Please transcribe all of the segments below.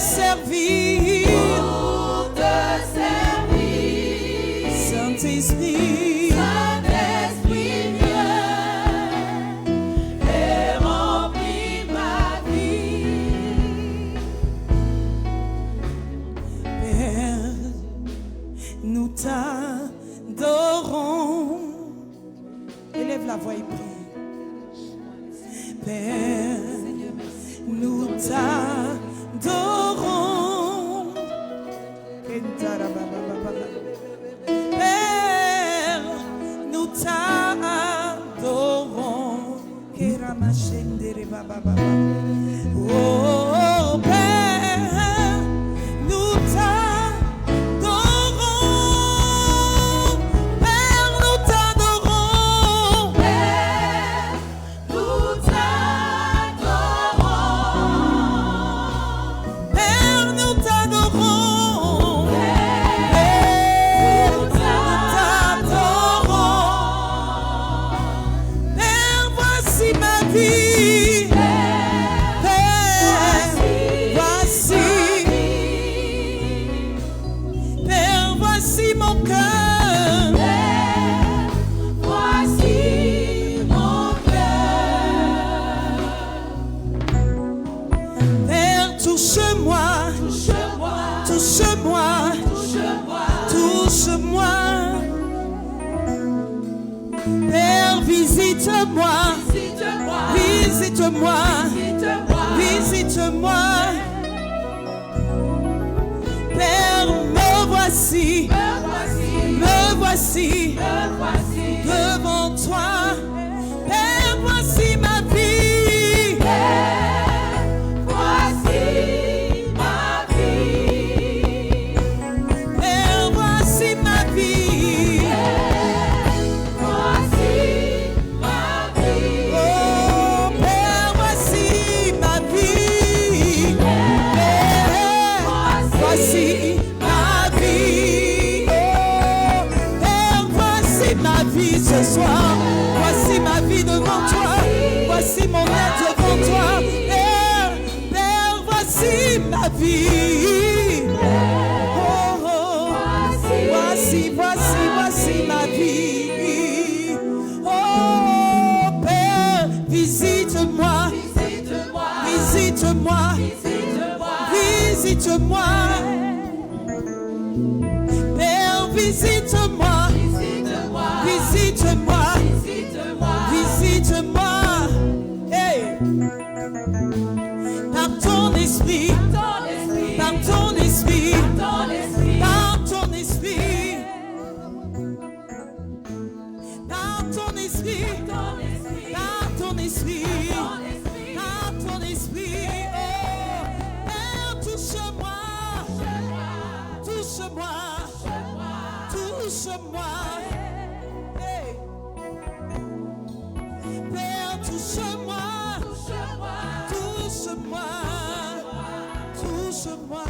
servir. Pour te servir. Saint-Esprit. Saint-Esprit, viens et remplis ma vie. Père, nous t'adorons. Élève la voix et prie. Père, nous t'adorons. Père, nous t'adorons. Oh, Père, nous t'adorons. Père, nous t'adorons. Père, nous t'adorons. Père, nous t'adorons. Père, nous t'adorons. Père, voici ma vie. Père, voici. Père, voici mon cœur. Père, voici mon cœur. Père, touche-moi. Touche-moi, Touche-moi. touche-moi, Touche-moi. Père, visite-moi. visite-moi, Visite-moi. visite-moi. Visite-moi. Père, me voici. Me voici, Me voici me voici. devant toi. Père, voici ma vie. Père, voici ma vie. Père, voici ma vie. Voici ma vie. Oh, Père, voici ma vie. Père, voici ma vie. Oh, Père, voici ma vie ce soir. Voici ma vie devant toi. Voici mon être devant toi. Père, Père, voici ma vie. Oh, oh. Voici ma vie. Oh, Père, visite-moi. Visite-moi, Visite-moi. visite-moi, Visite-moi. Père, visite-moi. visite-moi, Visite-moi. visite-moi. Visite-moi. Hey. Par ton esprit. Ton esprit, Par ton esprit. ton esprit, Par ton esprit. Par ton esprit. ton esprit, Par ton esprit. ton esprit. Par ton esprit. Oh, Père, touche-moi. Touche-moi. Touche-moi. Hey. Père, touche-moi. Touche-moi. Touche-moi.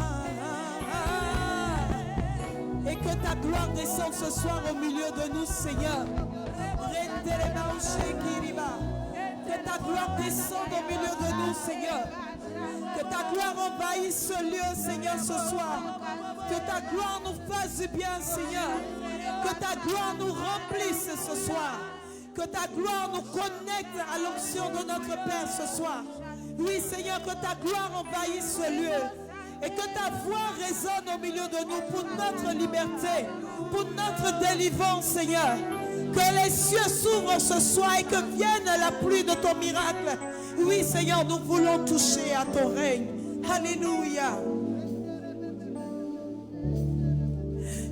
Et que ta gloire descende ce soir au milieu de nous, Seigneur. Que ta gloire descende au milieu de nous, Seigneur. Que ta gloire envahisse ce lieu, Seigneur, ce soir. Que ta gloire nous fasse du bien, Seigneur. Que ta gloire nous remplisse ce soir. Que ta gloire nous connecte à l'onction de notre Père ce soir. Oui, Seigneur, que ta gloire envahisse ce lieu. Et que ta voix résonne au milieu de nous pour notre liberté, pour notre délivrance, Seigneur. Que les cieux s'ouvrent ce soir et que vienne la pluie de ton miracle. Oui, Seigneur, nous voulons toucher à ton règne. Alléluia.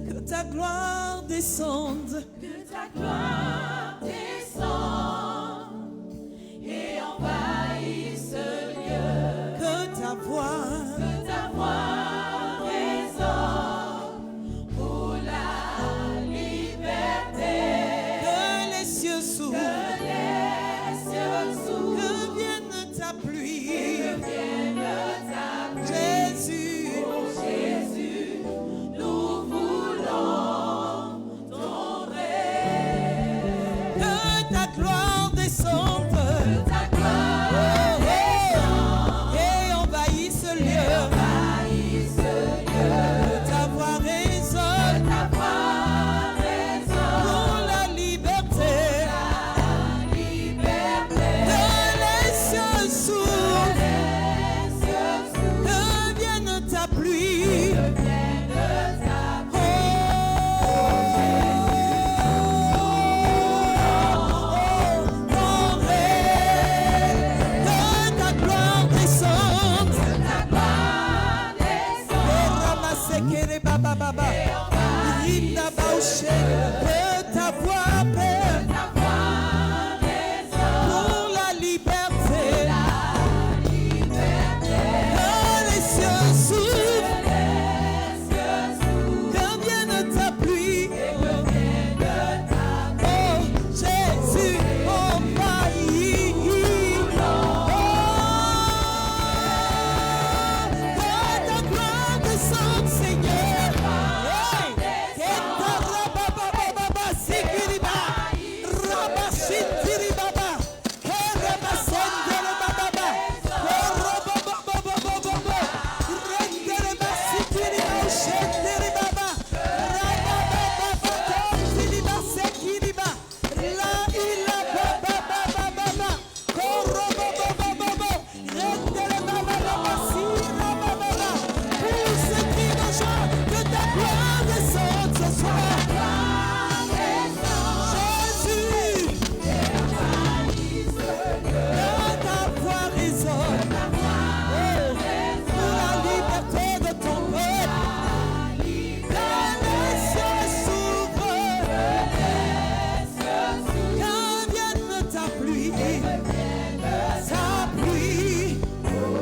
Que ta gloire descende. Que ta gloire descende et envahisse ce lieu. Que ta voix. Que ta voix résonne pour la liberté. Que les cieux s'ouvrent. Que les cieux s'ouvrent. Que vienne ta pluie. Que vienne ta pluie. Jésus. Oh Jésus, nous voulons ton règne. Que ta gloire. peut avoir peur pour la liberté. Que les cieux s'ouvrent, que vienne ta pluie. Oh Jésus, envahis. Que ta gloire descende, Seigneur.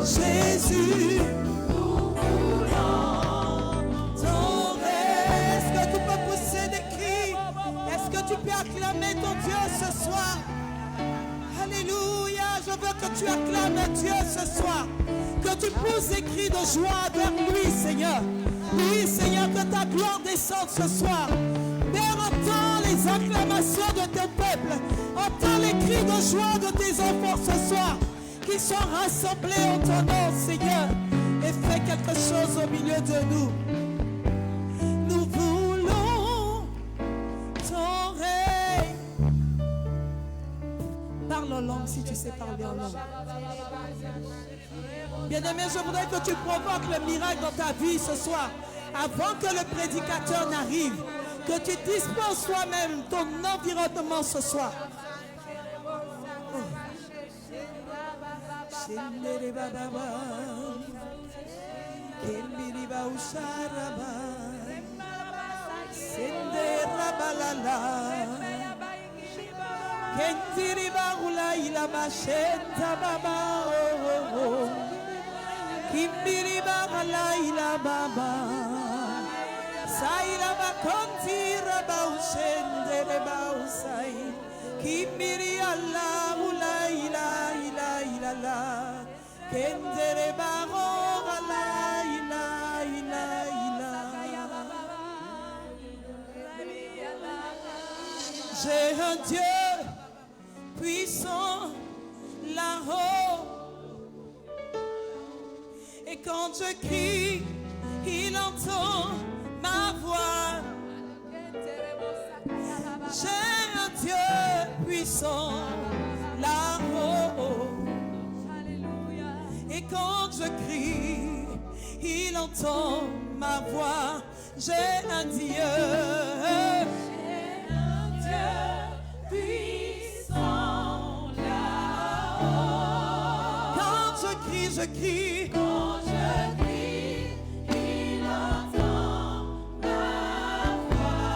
Jésus, nous voulons ton règne. Est-ce que tu peux pousser des cris? Est-ce que tu peux acclamer ton Dieu ce soir? Alléluia, je veux que tu acclames Dieu ce soir. Que tu pousses des cris de joie vers lui, Seigneur. Oui, Seigneur, que ta gloire descende ce soir. Père, entends les acclamations de ton peuple. Entends les cris de joie de tes enfants ce soir, qui sont rassemblés en ton nom, Seigneur, et fais quelque chose au milieu de nous. Nous voulons ton règne. Parle en langue si tu sais parler en langue. Bien-aimé, je voudrais que tu provoques le miracle dans ta vie ce soir, avant que le prédicateur n'arrive, que tu disposes toi-même ton environnement ce soir. Shendere bababa, kembiri bausharaba, sendera balala, kentiri baula ila mashenta baba, kimbiri bagala ila baba, saila bakontira baushendere bausai. Kimbiri Allah ula ila ila ila la kendere baro la ila ila ila. J'ai un Dieu puissant là-haut, et quand je crie, il entend ma voix. J'ai un Dieu puissant là-haut, et quand je crie, il entend ma voix. J'ai un Dieu puissant là-haut. Quand je crie, quand je crie, il entend ma voix.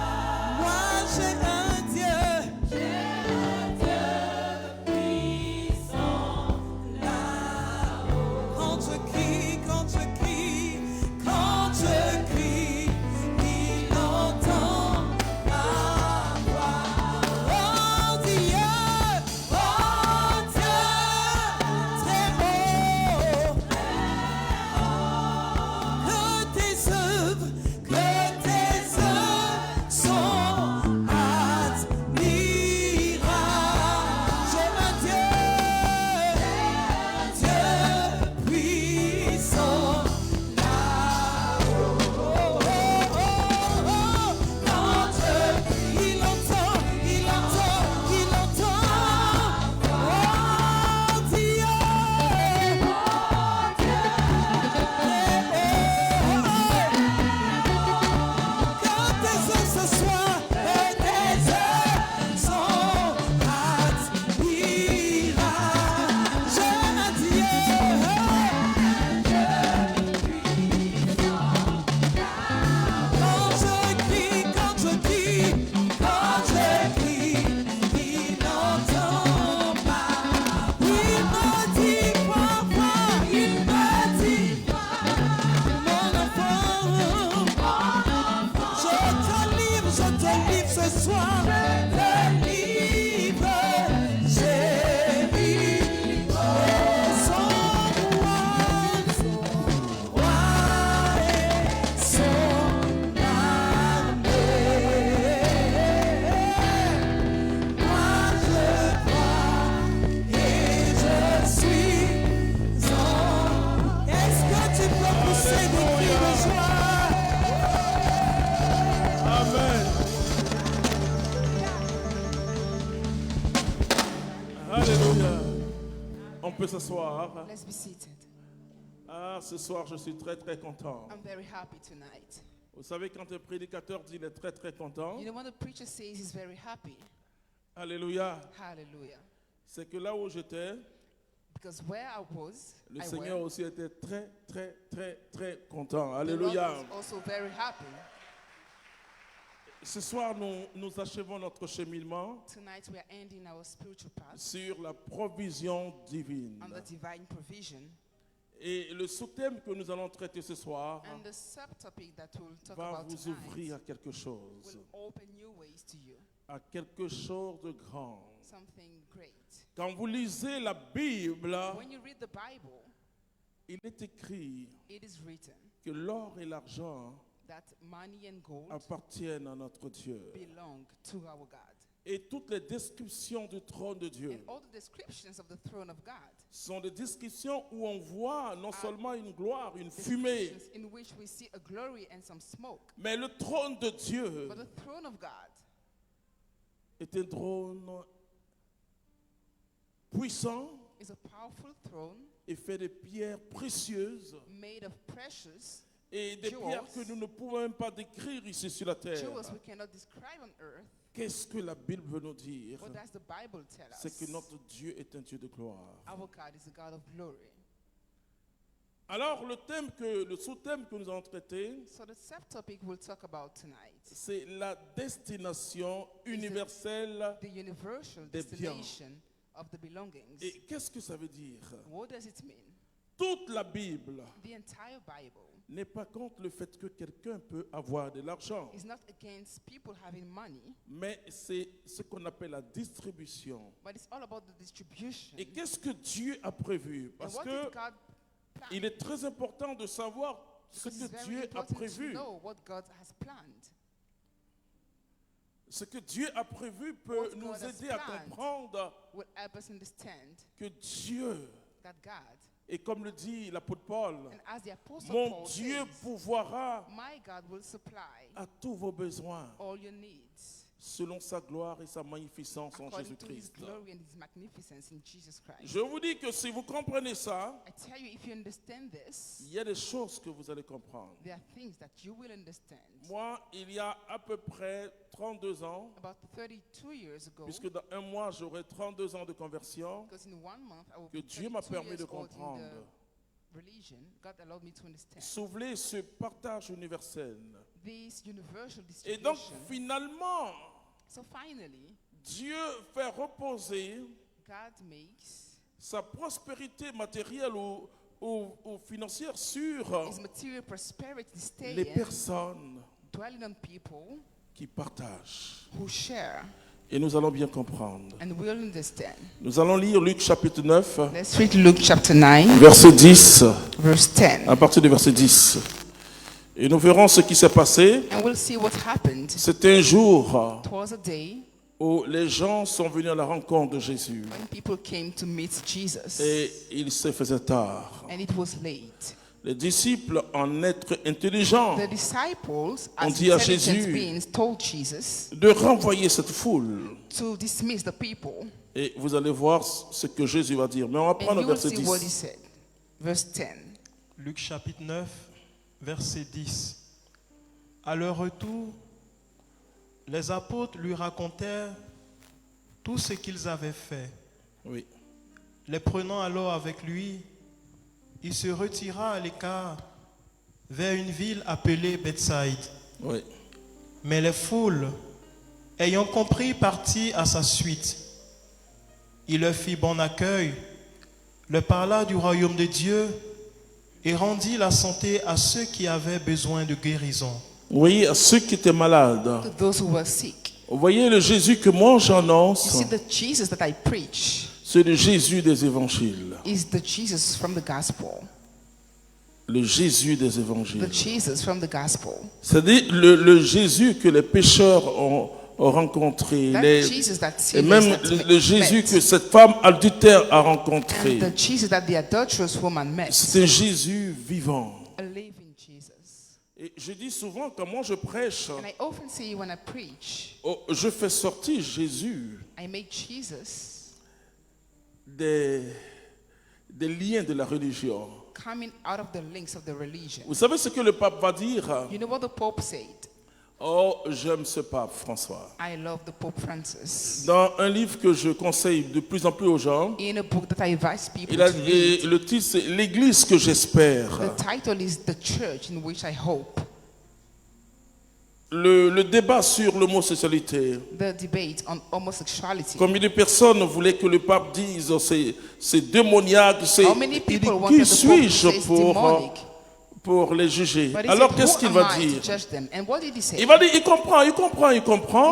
Moi j'ai un Dieu puissant là-haut. Quand je crie, quand je crie, quand je crie, il entend ma voix. Oh Dieu, très haut, soir, te livre, Jésus, son roi et son armée. Moi je crois et je suis en. Est-ce que tu peux pousser des cris de joie? Amen. Alléluia. On peut s'asseoir. Let's be seated. Ah, ce soir, je suis très très content. I'm very happy tonight. Vous savez, quand un prédicateur dit il est très très content, You know, when the preacher says he's very happy, Alléluia, hallelujah. c'est que là où j'étais, Because where I was, le I Seigneur went, aussi était très très très très content. the Lord Alléluia. was also very happy. Ce soir, nous achevons notre cheminement Tonight we are ending our spiritual path sur la provision divine. on the divine provision. Et le sous-thème que nous allons traiter ce soir And the subtopic that we'll talk va about vous tonight ouvrir à quelque chose, will open new ways to you, à quelque chose de grand. something great. Quand vous lisez la Bible, When you read the Bible, il est écrit it is written que l'or et l'argent that money and gold appartiennent à notre Dieu. belong to our God. Et toutes les descriptions du trône de Dieu And all the descriptions of the throne of God, sont des descriptions où on voit non seulement une gloire, une fumée, descriptions in which we see a glory and some smoke. mais le trône de Dieu But the throne of God est un trône puissant is a powerful throne et fait de pierres précieuses made of precious et des Jewels. pierres que nous ne pouvons même pas décrire ici sur la terre. jewels we cannot describe on earth. Qu'est-ce que la Bible veut nous dire? What does the Bible tell us? C'est que notre Dieu est un Dieu de gloire. Our God is a God of glory. Alors le sous-thème que nous allons traiter, So the subtopic we'll talk about tonight, c'est la destination universelle. the universal Des biens. destination of the belongings. Et qu'est-ce que ça veut dire? What does it mean? Toute la Bible The entire Bible n'est pas contre le fait que quelqu'un peut avoir de l'argent, is not against people having money, mais c'est ce qu'on appelle la distribution. but it's all about the distribution. Et qu'est-ce que Dieu a prévu? And Parce what que did God plan? il est très important de savoir ce Because it's que very Dieu a important to prévu. know what God has planned. Ce que Dieu a prévu peut What nous God has aider à planned. comprendre Will help us understand que Dieu, that God, et comme le dit l'apôtre Paul, and as the Apostle mon Paul Dieu says, pourvoira my God will supply à tous vos besoins all your needs selon sa gloire et sa magnificence en according to His Jésus-Christ. glory and His magnificence in Jesus Christ. Je vous dis que si vous comprenez ça, I tell you, if you understand this, il y a des choses que vous allez comprendre. there are things that you will understand. Moi, il y a à peu près 32 ans, About 32 years ago, puisque dans un mois j'aurai 32 ans de conversion, because in 1 month I will que be Dieu m'a 32 permis de years old in comprendre. the religion, God allowed me to understand Soulever ce partage universel. this universal Et donc distribution. finalement, So finally, Dieu fait reposer God makes sa prospérité matérielle ou financière sur His material prosperity les staying, personnes dwelling on people qui partagent. who share Et nous allons bien comprendre. and will understand. Nous allons lire Luc chapitre 9, Let's read Luke chapter 9, verset 10, verse 10. à partir du verset 10. Et nous verrons ce qui s'est passé. And we'll see what happened. C'était un jour It was a day où les gens sont venus à la rencontre de Jésus. when people came to meet Jesus, Et il se faisait tard. and it was late. Les disciples, en être intelligents, The disciples, On as dit à intelligent Jésus beings, told Jesus de renvoyer cette foule. to dismiss the people. Et vous allez voir ce que Jésus va dire. Mais on va And prendre you le will verset see what he 10. said. Verse 10. Luc chapitre 9, verset 10. À leur retour, les apôtres lui racontèrent tout ce qu'ils avaient fait. Oui. Les prenant alors avec lui, il se retira à l'écart vers une ville appelée Bethsaïde. Oui. Mais les foules, ayant compris, partirent à sa suite. Il leur fit bon accueil, leur parla du royaume de Dieu et rendit la santé à ceux qui avaient besoin de guérison. Oui, à ceux qui étaient malades. To those who were sick. Vous voyez, le Jésus que moi You j'annonce, see, the Jesus that I preach c'est le Jésus des évangiles. is the Jesus from the gospel. Le Jésus des The évangiles. Jesus from the gospel. C'est-à-dire le Jésus que les pécheurs ont rencontré. That Jesus that Et même sinners le Jésus met. que cette femme adultère a rencontré. And the Jesus that the adulterous woman met. C'est un Jésus vivant. A living Jesus. Et je dis souvent, quand moi je prêche, And I often say when I preach, je fais sortir Jésus I make Jesus des liens de la religion. coming out of the links of the religion. Vous savez ce que le pape va dire? You know what the Pope said? Oh, j'aime ce pape, François. I love the Pope Francis. Dans un livre que je conseille de plus en plus aux gens, In a book that I advise people il a, to et read, le titre c'est L'Église que j'espère. the title is The Church in Which I Hope. Le débat sur l'homosexualité. The debate on homosexuality. Combien de personnes voulaient que le pape dise c'est démoniaque, How many il people dit, wanted qui the Pope to suis-je say it's demonic? pour les juger? But he Alors said, qu'est-ce who qu'il am va I dire? to judge them? And what did he say? Il va dire, il comprend.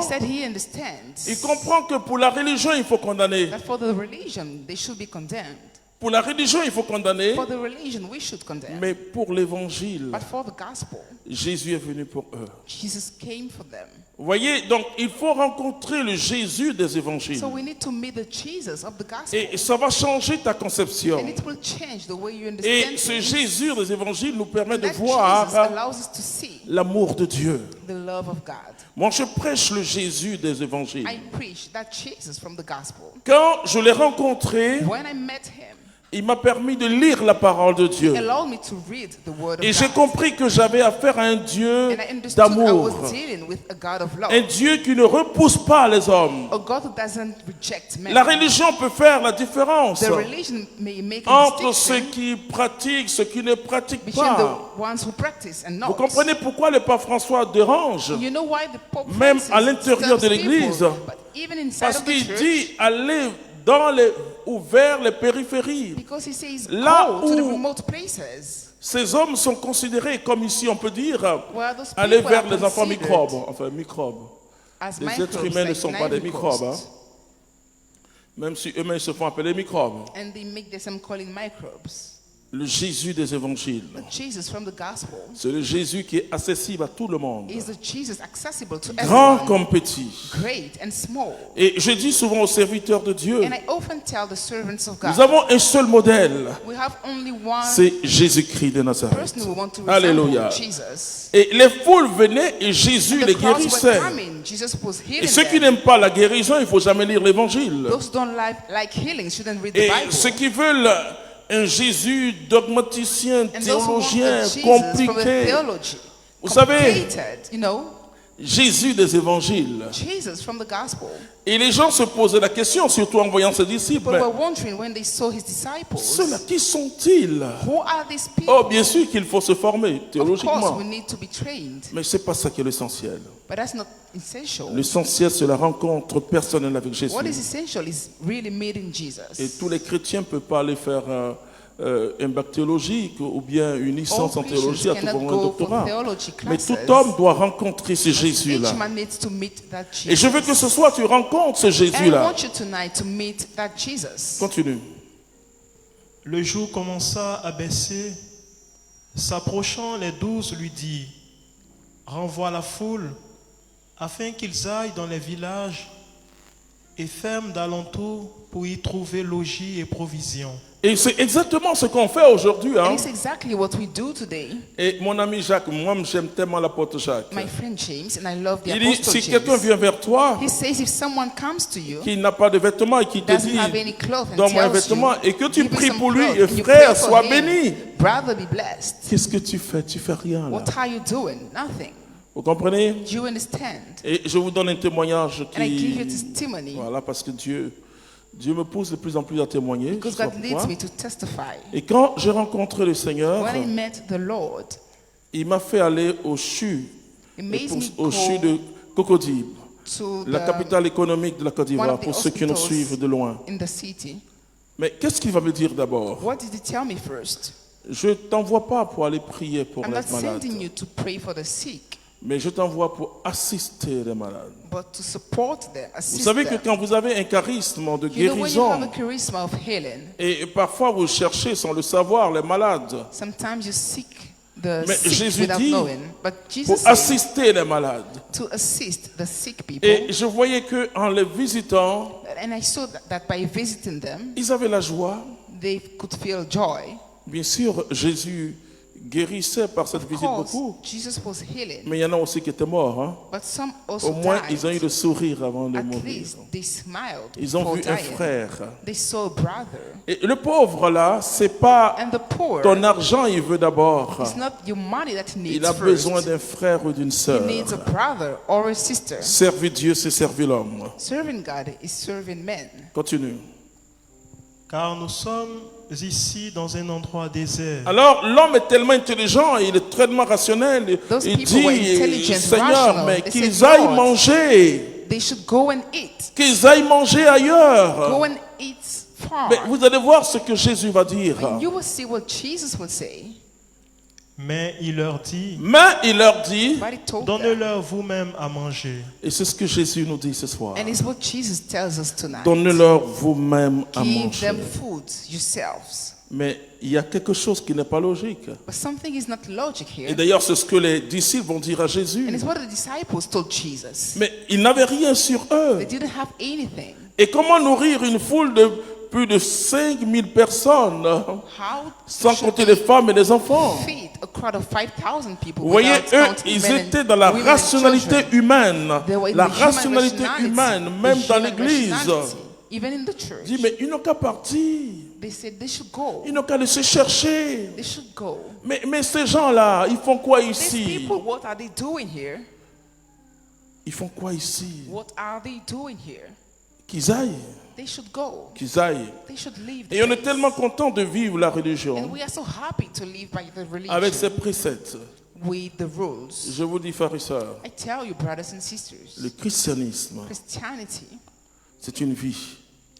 He said he understands Il comprend que pour la religion, il faut condamner. that for the religion, they should be condemned. Pour la religion, il faut condamner. For the religion, we should condemn. Mais pour l'évangile, But for the gospel, Jésus est venu pour eux. Jesus came for them. Vous voyez, donc il faut rencontrer le Jésus des évangiles. So we need to meet the Jesus of the gospel. Et ça va changer ta conception. And it will change the way you Et understand ce things. Jésus des évangiles nous permet de That Jesus voir allows us to see l'amour de Dieu. the love of God. Moi, je prêche le Jésus des évangiles. I preach that Jesus from the gospel. Quand je l'ai rencontré, When I met him, il m'a permis de lire la parole de Dieu. he allowed me to read the word of Et j'ai God. compris que j'avais affaire à un Dieu And I understood I d'amour. was dealing with a God of love. Un Dieu qui ne repousse pas les hommes. A God who doesn't reject men. La religion peut faire la différence The religion may make a entre ceux distinction qui pratiquent, ceux qui ne pratiquent between pas. the ones who practice and Vous not. comprenez pourquoi le pape François dérange? You know why the Pope Même Francis à l'intérieur de disturbs l'Église. people, but even inside Parce of the qu'il church, dit aller dans les ou vers les périphéries. because he says Là go to the où- remote places Ces hommes sont considérés comme ici, on peut dire, where those aller people vers are les enfants considered microbes. Enfin, microbes. as Les microbes, êtres humains ne like sont pas des microbes. microbes. Même si eux-mêmes se font appeler microbes. And they make themselves calling microbes. Le Jésus des évangiles. But Jesus from the gospel C'est le Jésus qui est accessible à tout le monde. is the Jesus accessible to Grand everyone, comme petit. great and small. Et je dis souvent aux serviteurs de Dieu, And I often tell the servants of nous God, avons un seul modèle. we have only one C'est Jésus-Christ de Nazareth. person we want to Alléluia. resemble, Jesus. Et les foules venaient et Jésus The les crowds were guérissait. coming, Jesus was Et healing ceux qui them. n'aiment pas la guérison, il ne faut jamais lire l'évangile. Those who don't like healing shouldn't read the Et Bible. ceux qui veulent un Jésus dogmaticien, And those who want théologien, a Jesus from a compliqué, theology, vous savez, complicated, you know, Jésus des évangiles. Jesus from the gospel. Et les gens se posaient la question, surtout en voyant ses disciples, People were wondering when they saw his disciples, ceux-là, qui sont-ils? who are these people? Oh, bien sûr qu'il faut se former Of course, théologiquement. we need to be trained, Mais ce n'est pas ça qui est l'essentiel. but that's not essential. L'essentiel, c'est la rencontre personnelle avec Jésus. What is essential is really meeting Et Jesus. tous les chrétiens ne peuvent pas aller faire un bac théologique ou bien une All licence en théologie Christians à tout cannot moment un go for doctorat. theology Mais classes. tout homme doit rencontrer ce Jésus-là. Each man needs to meet that Jesus. Et je veux que ce soir, tu rencontres ce And I Jésus-là. want you tonight to meet that Jesus. Continue. Le jour commença à baisser. S'approchant, les 12 lui dirent, renvoie la foule, afin qu'ils aillent dans les villages et fermes d'alentour pour y trouver logis et provisions. Et c'est exactement ce qu'on fait aujourd'hui. And Hein? it's exactly what we do today. Et mon ami Jacques, moi j'aime tellement l'apôtre Jacques. My friend James, and I love the Il dit, Apostle si quelqu'un James. vient vers toi, He says if someone comes to you, qui n'a pas de vêtements et qui te doesn't dit, have any clothes and donne-moi un tells vêtement, you, et que tu give me pries some pour lui, clothes, et and you frère, pray for sois him, béni. brother be blessed. Qu'est-ce que tu fais? Tu fais rien là. What are you doing? Nothing. Vous comprenez? Do you understand? Et je vous donne un témoignage And I give you a qui... testimony Voilà, parce que Dieu me pousse de plus en plus à témoigner. Je because sais pas God leads pourquoi. me to testify. Et quand j'ai rencontré le Seigneur, When I met the Lord, il m'a fait aller au CHU, it made me au CHU go de Cocody, to la the, capitale économique de la Côte one d'Ivoire, of the pour ceux qui nous hospitals suivent de loin. in the city. Mais qu'est-ce qu'il va me dire d'abord? What did he tell me first? Je ne t'envoie pas pour aller prier pour I'm not les malades. sending you to pray for the sick, Mais je t'envoie pour assister les malades. but to support them, Vous assist savez que them. quand vous avez un charisme de You know, when you have guérison, a charisma of healing, et parfois vous cherchez sans le savoir les malades, sometimes you seek the mais sick Jésus without dit knowing. But Jesus pour said assister les malades. to assist the sick people. Et je voyais qu'en les visitant, And I saw that by visiting them, ils avaient la joie. they could feel joy. Bien sûr, Jésus guérissait par cette Of visite course, beaucoup. Jesus was healing. Mais il y en a aussi qui étaient morts. Hein. But some Au also moins, died. ils ont eu le sourire avant de At mourir. least they smiled Ils ont before vu un dying. frère. They saw a brother. Et le pauvre là, c'est pas And the poor, ton argent, il veut d'abord. it's not your money that he needs Il a first. besoin d'un frère ou d'une He sœur. needs a brother or a sister. Servir Dieu, c'est servir l'homme. Serving God is serving men. Continue. Car nous sommes ici dans un endroit désert. Alors, l'homme est tellement intelligent, il est tellement rationnel. Those Il people were dit, intelligent, Seigneur, rational. mais They qu'ils said, aillent Lord, manger. They should go and eat. Qu'ils aillent manger ailleurs. Go and eat far. Mais vous allez voir ce que Jésus va dire. And you will see what Jesus will say. Mais il leur dit, Mais il leur dit, But he told them. donnez-leur vous-même à manger. et c'est ce que Jésus nous dit ce soir, And it's what Jesus tells us tonight. donnez-leur vous-même à Give manger. them food yourselves. Mais il y a quelque chose qui n'est pas logique. But something is not logic Et here. d'ailleurs, c'est ce que les disciples vont dire à Jésus. And it's what the disciples told Jesus. Mais ils n'avaient rien sur eux. They didn't have anything. Et comment nourrir une foule de plus de 5000 personnes, How sans should compter les femmes et les enfants? feed a crowd of 5,000 people? Vous voyez, without eux, counting ils men and étaient dans la women and rationalité children? humaine. They were in La the human rationalité rationality, humaine, the même dans human l'église. rationality, even in the church. Dit, mais ils n'ont qu'à partir. They said they should go. Ils n'ont qu'à laisser chercher. They should go. Mais ces gens-là, ils font quoi These ici? people, what are they doing here? Ils font quoi ici? What are they doing here? Qu'ils aillent. They should go. Qu'ils aillent. They should leave. Et on est the tellement place. content de vivre la And religion we are so happy to live by the avec ses religion préceptes. with the rules. Je vous dis, frères et sœurs, I tell you, brothers and sisters, le christianisme, Christianity c'est une vie.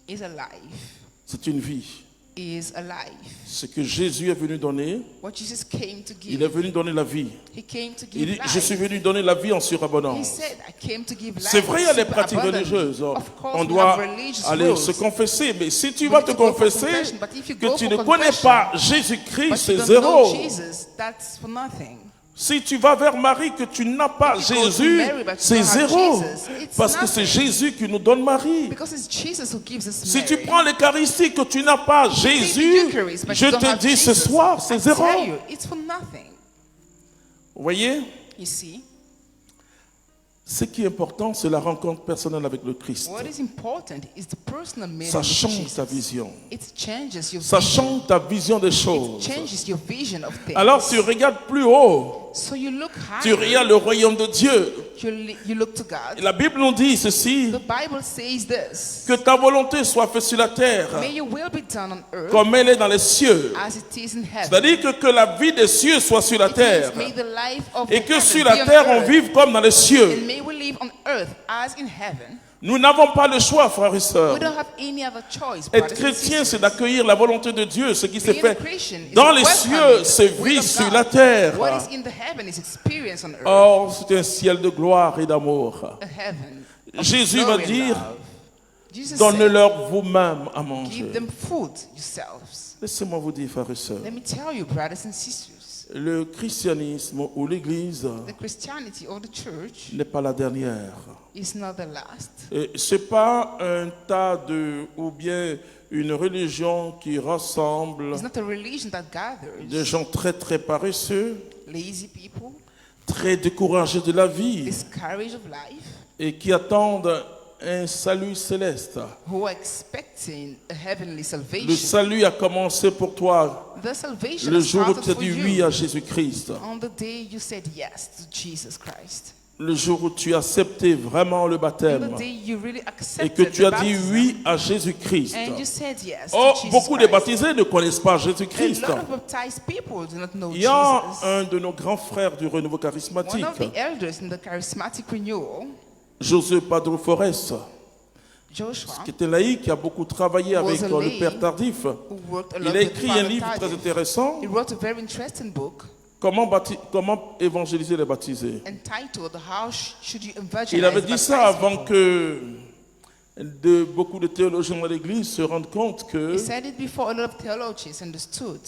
is a life. C'est une vie. Is a life. Ce que Jésus est venu donner, What Jesus came to il est give. venu donner la vie. He came to Il give dit, je suis life. venu donner la vie en He surabondance. said, I came to give life. C'est vrai, il y a des super pratiques abundantly. religieuses. Of course, On we doit have religious aller rules. se confesser. Mais si tu We vas need te to go for confesser, confession, but if you que go tu for ne connais confession, pas Jésus-Christ, but c'est you don't know zéro. Jesus, that's for nothing. Si tu vas vers Marie, que tu n'as pas If you go to Jésus, Mary, but you c'est don't have zéro. Jesus, it's Parce que c'est nothing. Jésus qui nous donne Marie. Because it's Jesus who gives us Si tu Mary. prends l'Eucharistie, que tu n'as pas Take the Jésus, Eucharist, but je you don't te have dis ce Jesus, soir, c'est I zéro. tell you, it's for nothing. Vous voyez, You see, ce qui est important, c'est la rencontre personnelle avec le Christ. what is important is the personal meeting Ça with change ta Jesus. vision. It changes your Ça vision. change ta vision des It choses. changes your vision of things. Alors tu regardes plus haut. So you look Tu higher. regardes le royaume de Dieu. You look to Et God. la Bible nous dit ceci, The Bible says this. que ta volonté soit faite sur la terre May your will be done on earth comme elle est dans les cieux. as it is in heaven. C'est-à-dire que la vie des cieux soit sur la It terre. means may the life of Et que heaven sur be la on terre, on earth. vive comme dans les cieux. And may we live on earth as in heaven. Nous n'avons pas le choix, frères et sœurs. We don't have any other choice. Être brothers and chrétien, c'est sisters. d'accueillir la volonté de Dieu, ce qui s'est Being a fait Christian is dans les welcoming cieux, se the will vit of sur God. la terre. What is in the heaven is experienced on earth. Or, c'est un ciel de gloire et d'amour. A heaven of Jésus va glory and dire, love. Jesus said, donnez-leur vous-même à manger. give them food yourselves. Laissez-moi vous dire, frères et sœurs, Let me tell you, brothers and sisters, le christianisme ou l'église the Christianity or the church n'est pas la dernière. is not the last. Ce n'est pas un tas ou bien une religion qui rassemble It's not a religion that gathers des gens très très paresseux, lazy people, très découragés de la vie discouraged of life, et qui attendent un salut céleste. who are expecting a heavenly Le salvation. salut a commencé pour toi The salvation le has jour où started tu as for dit you oui à Jésus-Christ. on the day you said yes to Jesus Christ. Le jour où tu as accepté vraiment le On the baptême day you really et accepted que tu the as dit baptism, oui à Jésus-Christ. and you said yes Oh, to Jesus beaucoup de Christ. baptisés ne connaissent pas A Jésus-Christ. lot of baptized people do not know Il y a Jesus. un de nos grands frères du renouveau One charismatique, of the elders in the charismatic renewal, Josué Padre Forest, Joshua, qui était laïc, qui a beaucoup travaillé avec Was a le lay Père Tardif. who worked a lot Il a with écrit un Father livre très Tardif. intéressant, He wrote a very interesting book comment évangéliser les baptisés. entitled How Should You Evangelize Il avait dit ça Baptized avant People? que beaucoup de théologiens dans l'Église se rendent compte que He said it before a lot of theologians understood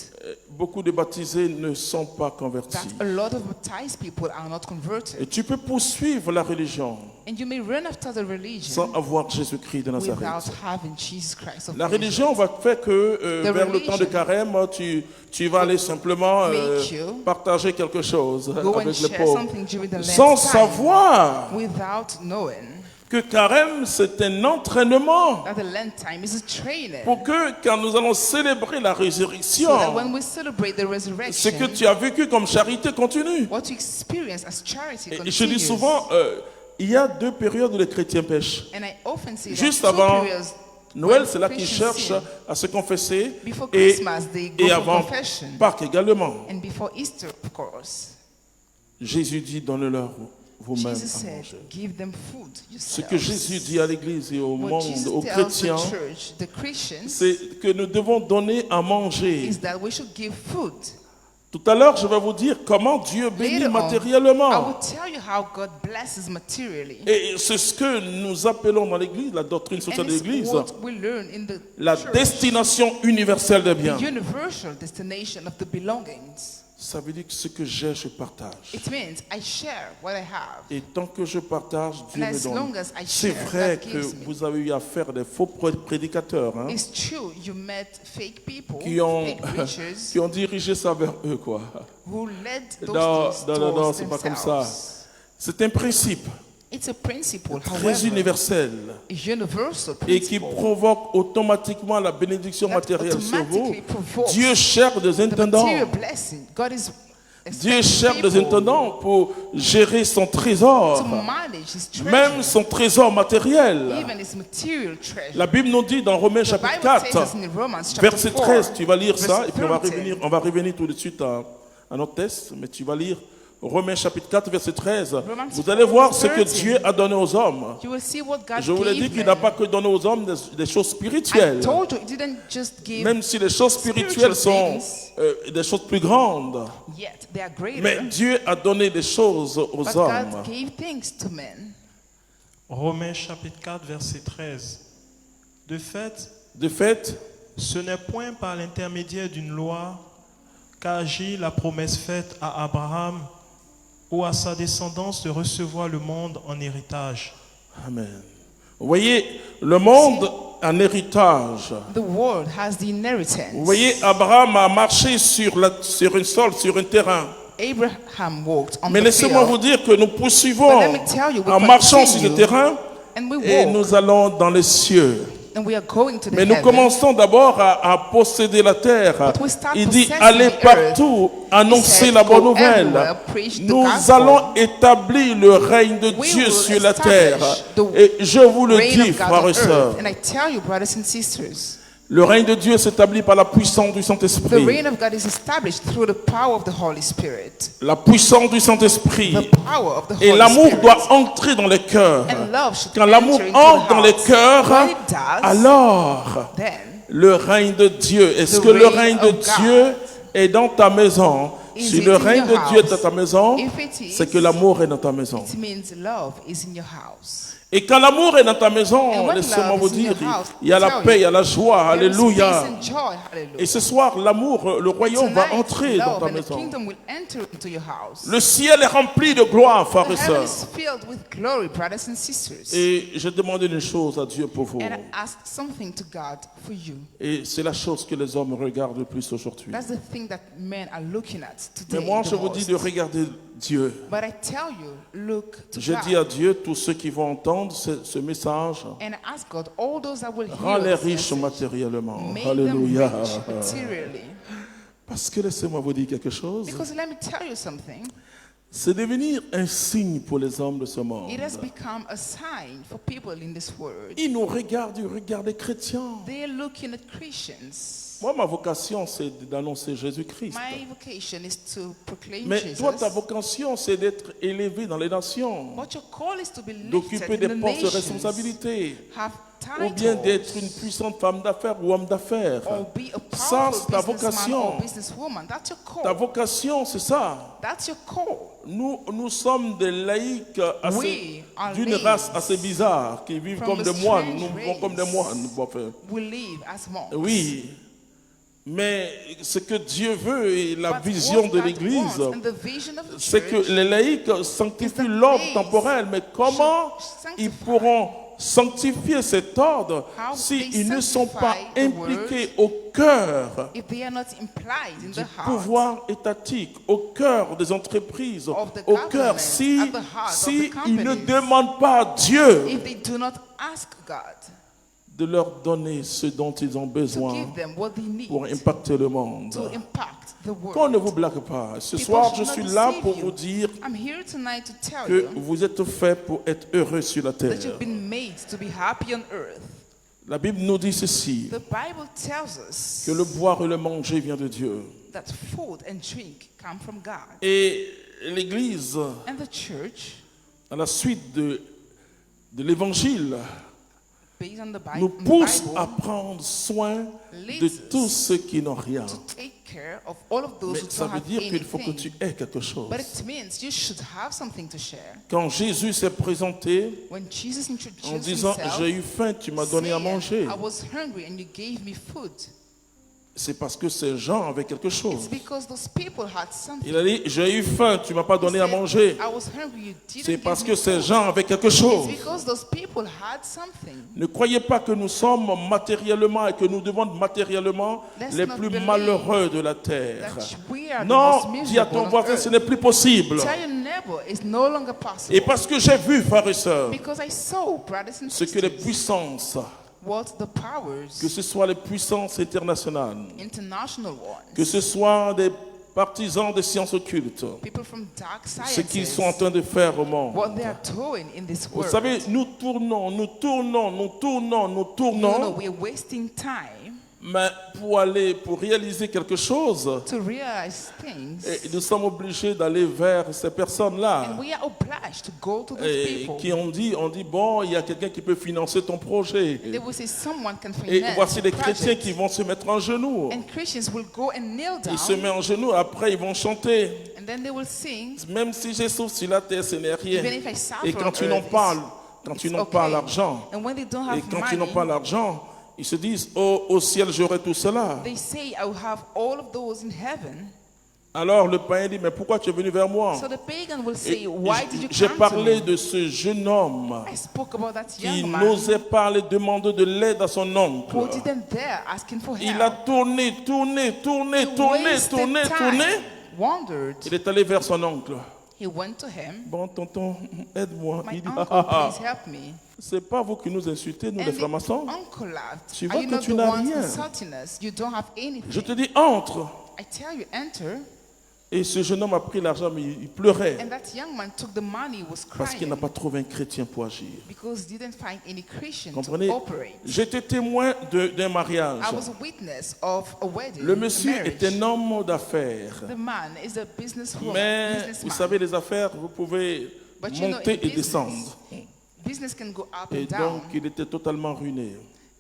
beaucoup de baptisés ne sont pas that convertis. a lot of baptized people are not Et converted. tu peux poursuivre la religion And you may run after the sans religion avoir Jésus-Christ de without Nazareth. having Jesus Christ of La Nazareth. religion va faire que The vers le temps de religion carême, tu vas aller simplement make you partager quelque chose Go and avec les share pauvres, something during the sans Lent time savoir without knowing que carême c'est un entraînement that the Lent time is a training. pour que quand nous allons célébrer la So that résurrection, when we celebrate the ce resurrection, que tu as vécu comme charité continue. what you experience as charity Et je dis continues. souvent, il y a 2 périodes où les chrétiens pêchent. And I often see Juste that two avant periods Noël, when c'est là qu'ils Christians cherchent sin. à se confesser, Before et, Christmas, they go et for avant confession. Pâques également. And before Easter, of course. Jésus dit, donne-leur vous-même Jesus à said, manger. give them food Ce que yourselves. Jésus dit à l'Église et au What monde, Jesus aux tells chrétiens, the church, the Christians, c'est que nous devons donner à manger. is that we should give food. Tout à l'heure, je vais vous dire comment Dieu bénit Later on, I matériellement. will tell you how God blesses materially. Et c'est ce que nous appelons dans l'Église, la doctrine sociale And de it's l'Église, what we learn in the la church, destination universelle des biens. the universal destination of the belongings. Ça veut dire que ce que j'ai, je partage. It means I share what I have. Et tant que je partage, Dieu And me as donne. long as I C'est share, vrai God que gives me. vous avez eu affaire à des faux prédicateurs hein, It's true, you met fake people, qui, ont, fake preachers, qui ont dirigé ça vers eux. Quoi. who led those Non, things non, non, towards c'est pas comme themselves. ça. C'est un principe It's a principle, très however, universel a universal et qui principle provoque automatiquement la bénédiction that matérielle sur vous. automatically provokes Dieu cherche des the intendants. material blessing. God is Dieu expecting cherche des people intendants pour gérer son trésor, to manage his treasure, même son trésor matériel. even his material treasure. La Bible nous dit dans Romains The chapitre Bible 4, says us in Romans chapter verset 4, 13, tu vas lire verse ça, et puis 13. on va revenir tout de suite à notre texte, mais tu vas lire Romains chapitre 4, verset 13. Romans Vous allez voir ce que 13. Dieu a donné aux hommes. You will see what God Je vous l'ai dit gave qu'il men. n'a pas que donné aux hommes des choses I spirituelles, told you, He didn't just give, même si les choses spirituelles sont des choses plus grandes. yet they are greater. Mais Dieu a donné des choses aux But hommes. God gave things to men. Romains chapitre 4, verset 13. De fait, Ce n'est point par l'intermédiaire d'une loi qu'agit la promesse faite à Abraham ou à sa descendance de recevoir le monde en héritage. Amen. Vous voyez, le monde en héritage. The world has the inheritance. Vous voyez, Abraham a marché sur un sol, sur un terrain. Abraham walked on Mais the laissez-moi field, vous dire que nous poursuivons But let me tell you, we en marchant sur ce continue. terrain and we et walk, nous allons dans les cieux. and we are going to the Mais nous heaven. commençons d'abord à posséder la terre. But we start Il dit, possessing allez the partout, annoncer said, la bonne "Go nouvelle. everywhere, preach the Nous gospel. allons établir le règne de We Dieu will sur la establish terre. the Et je vous le Reign dis, of God frères on et sœurs, earth. And I tell you, brothers and sisters, le règne de Dieu s'établit par la puissance du the Saint-Esprit. reign of God is established through the power of the Holy Spirit. La puissance du Saint-Esprit. The power of the Et Holy l'amour Spirit. doit entrer dans les cœurs. And love should Quand l'amour enter into entre the dans les hearts. cœurs, When it does, alors then le règne de Dieu. Est-ce The que le reign règne de of God Dieu est dans ta maison? is Si it le in règne your de Dieu est house? dans ta maison, If it is, c'est que l'amour est dans ta maison. it means love is in your house. Et quand l'amour est dans ta maison, And when laissez-moi love vous is in dire, your house, il y a la tell paix, you, il y a la joie, There is alléluia. peace and joy. Hallelujah. Et ce soir, l'amour, le royaume va Tonight, entrer dans love ta and the maison. kingdom will enter into your house. Le ciel est rempli de gloire, frères The et heaven sœurs. is filled with glory, brothers and sisters. Et je demande une chose à Dieu pour vous. And I ask something to God for you. Et c'est la chose que les hommes regardent le plus aujourd'hui. That's the thing that men are looking at Mais today. moi, the je vous dis most. de regarder Dieu. But I tell you, look to Je God. dis à Dieu, tous ceux qui vont entendre ce message, And I ask God, all those that will hear rends-les this riches message, matériellement. make them Alléluia. rich materially. Parce que laissez-moi vous dire quelque chose. Because let me tell you something. C'est devenir un signe pour les hommes de ce monde. It has become a sign for people in this world. Ils nous regardent, ils regardent les chrétiens. They're looking at Christians. Moi, ma vocation, c'est d'annoncer Jésus-Christ. My vocation is to proclaim Mais Jesus. toi, ta vocation, c'est d'être élevé dans les nations, But your call is to be lifted d'occuper in des the postes de nations. responsabilité. Have ou bien d'être une puissante femme d'affaires ou homme d'affaires. or be a Ça, powerful c'est ta businessman vocation. or businesswoman. That's your Ta call. vocation, c'est ça. That's your call. Nous sommes des laïcs We are d'une laïcs race assez bizarre, qui vivent from comme a des moines. strange Nous vivons comme des race. moines. Bon, enfin, We live as monks. oui. Mais ce que Dieu veut et la But vision what de God l'Église, wants and the vision of the c'est que church les laïcs sanctifient is that l'ordre they temporel. Mais comment should ils sanctify. pourront sanctifier cet ordre How s'ils they ne sont pas sanctify the impliqués au cœur if they are not implied in du the heart pouvoir étatique, au cœur des entreprises, of the au cœur, government, si, at the heart of si the ils ne companies. demandent pas à Dieu if they do not ask God de leur donner ce dont ils ont to besoin give them what they need pour impacter le monde. to impact the Qu'on ne world. vous blague pas. Ce People soir, je should suis not là deceive pour you. vous dire I'm here tonight to tell que you vous êtes faits pour être heureux sur la terre. that you've been made to be happy on earth. La Bible nous dit ceci, The Bible tells us que le boire et le manger vient de Dieu. that food and drink come from God. Et l'Église, And the church, à la suite de l'Évangile, based on the nous Bible, pousse à prendre soin de leads tous us ceux qui n'ont rien. to take care of all of those Mais who ça don't veut have dire qu'il faut que anything. tu aies quelque chose. But it means you should have something to share. Quand Jésus s'est présenté When Jesus en introduced disant himself, j'ai eu faim, tu m'as donné à saying, manger, I was hungry and you gave me food. c'est parce que ces gens avaient quelque It's chose. because those people had something. Il a dit j'ai eu faim, tu m'as pas He donné à said, manger. I was hungry, you didn't C'est give parce me que ces food. gens avaient quelque chose. It's because those people had something. Ne croyez pas que nous sommes matériellement et que nous devons être matériellement Let's les not plus believe malheureux de la terre. That we are the Non, most dis à miserable ton on voisin, earth. ce n'est plus possible. Tell your neighbor it's no longer possible. Et parce que j'ai vu, frères et sœurs, Because I saw, brothers and ce que les sisters, puissances, what the powers, que ce soit les puissances internationales, international ones, que ce soit des partisans des sciences occultes, people from dark ce qu'ils sciences, sont en train de faire au monde. what they are doing in this Vous world. savez, nous tournons, We're wasting time mais pour réaliser quelque chose, to realize things, et nous sommes obligés d'aller vers ces personnes-là. and we are obliged to go to those Et people. qui on dit bon, il y a quelqu'un qui peut financer ton projet. They will say someone can Et finance voici les the chrétiens project. qui vont se mettre en genoux. And Christians will go and kneel down, Ils se mettent en genoux, après ils vont chanter. and then they will sing. Même si je souffre sur la terre, ce n'est rien. Even if I suffer Et quand on ils n'ont earth, pas, it's pas okay. l'argent, And when they don't et have quand ils n'ont money, pas l'argent, ils se disent, oh, au ciel j'aurai tout cela. they say, I will have all of those in heaven. Alors le païen dit, mais pourquoi tu es venu vers moi? So the pagan will Et say, why did you j'ai come to parlé me? de ce jeune homme I spoke about that qui young man n'osait pas aller demander de l'aide à son oncle. who didn't dare asking for Il a help. tourné, Wasted time, wandered. Il est allé vers son oncle. He went to him. Bon, tonton, aide-moi. My Il dit, uncle, please help me. c'est pas vous qui nous insultez, nous les And the francs-maçons. uncle laughed. Tu Are vois you que not tu the n'as ones rien. insulting us? You don't have anything. Je te dis, entre. I tell you, enter. Et ce jeune homme a pris l'argent, mais il pleurait And that young man took the money, was parce qu'il n'a crying pas trouvé un chrétien pour agir. because he didn't find any Christian Comprenez? to operate. J'étais témoin d'un mariage. I was a witness of a wedding, Le a monsieur marriage. est un homme d'affaires. The man is a businesswoman, Mais vous businessman. savez, les affaires, vous pouvez But you know, monter in et descendre. business can go up Et and down. donc, il était totalement ruiné.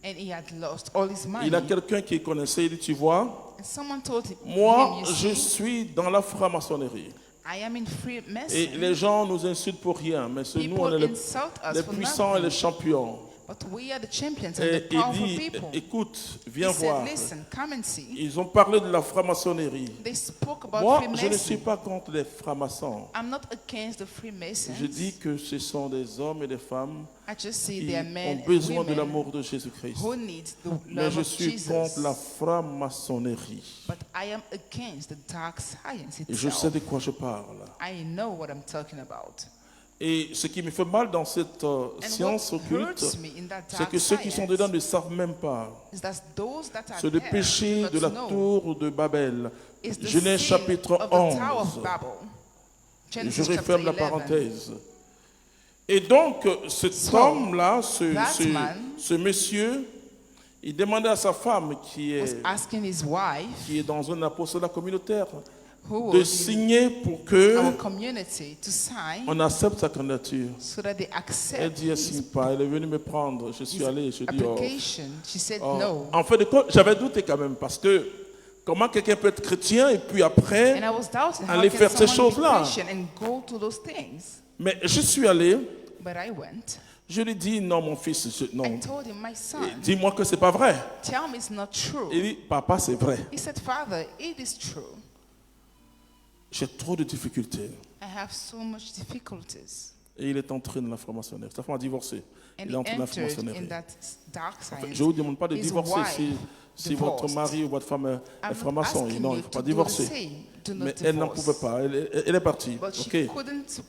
And he had lost all his money. Il a quelqu'un qui connaissait, il dit, tu vois, And someone told him, moi, you je see, suis dans la franc-maçonnerie. I am in free Et message. les gens nous insultent pour rien, mais c'est nous, on est People insult us les for puissants et nothing. les champions. But we are the champions and Et the il powerful dit, people. écoute, He viens said, voir. listen, come and see. Ils ont parlé de la franc-maçonnerie. They spoke about Moi, je ne Freemasons. suis pas contre les francs-maçons. I'm not against the Freemasons. Je dis que ce sont des hommes et des femmes I just say qui they are men ont besoin and de women l'amour de Jésus-Christ. who need the Mais love je of suis Jesus. contre la franc-maçonnerie. But I am against the dark science Et je sais itself. de quoi je parle. I know what I'm talking about. Et ce qui me fait mal dans cette And science what occulte, hurts me in that c'est dark que ceux qui sont science dedans ne savent même pas. is that those that are C'est le there péché do de not la know tour de Babel. is the Genèse sin chapitre of the Tower 11. of Babel. Je Genesis chapter referme la 11. parenthèse. Et donc, cet So, homme-là, that man ce monsieur, il demandait à sa femme was asking his wife, qui est dans un apostolat communautaire, who de was in signer pour que our community to sign on accepte sa candidature. so that they Elle accept dit, elle signe his pas. Elle est venue me prendre. Je suis allé, je dis, oh. application. She said Oh. no. En fait, j'avais douté quand même parce que comment quelqu'un peut être chrétien et puis après And I was doubting how aller can faire ces someone be choses-là. Christian and go to those things. Mais je suis allé, But I went. je lui dis non mon fils, I non. told him, my son, Dis-moi que c'est pas vrai. tell me it's not true. Il dit papa c'est vrai. He said, Father, it is true. J'ai trop de difficultés. I have so much difficulties. Et il est entré dans la franc-maçonnerie. Sa femme a divorcé. And Il he est entré dans la entered in franc-maçonnerie. that dark science. Je ne vous demande pas de His divorcer wife si votre divorced. mari ou votre femme est I'm not franc-maçon. asking Non, il you ne faut to pas do the divorcer. same. Do not Mais elle n'en divorce. pouvait pas. Elle est partie. But she Ok. couldn't,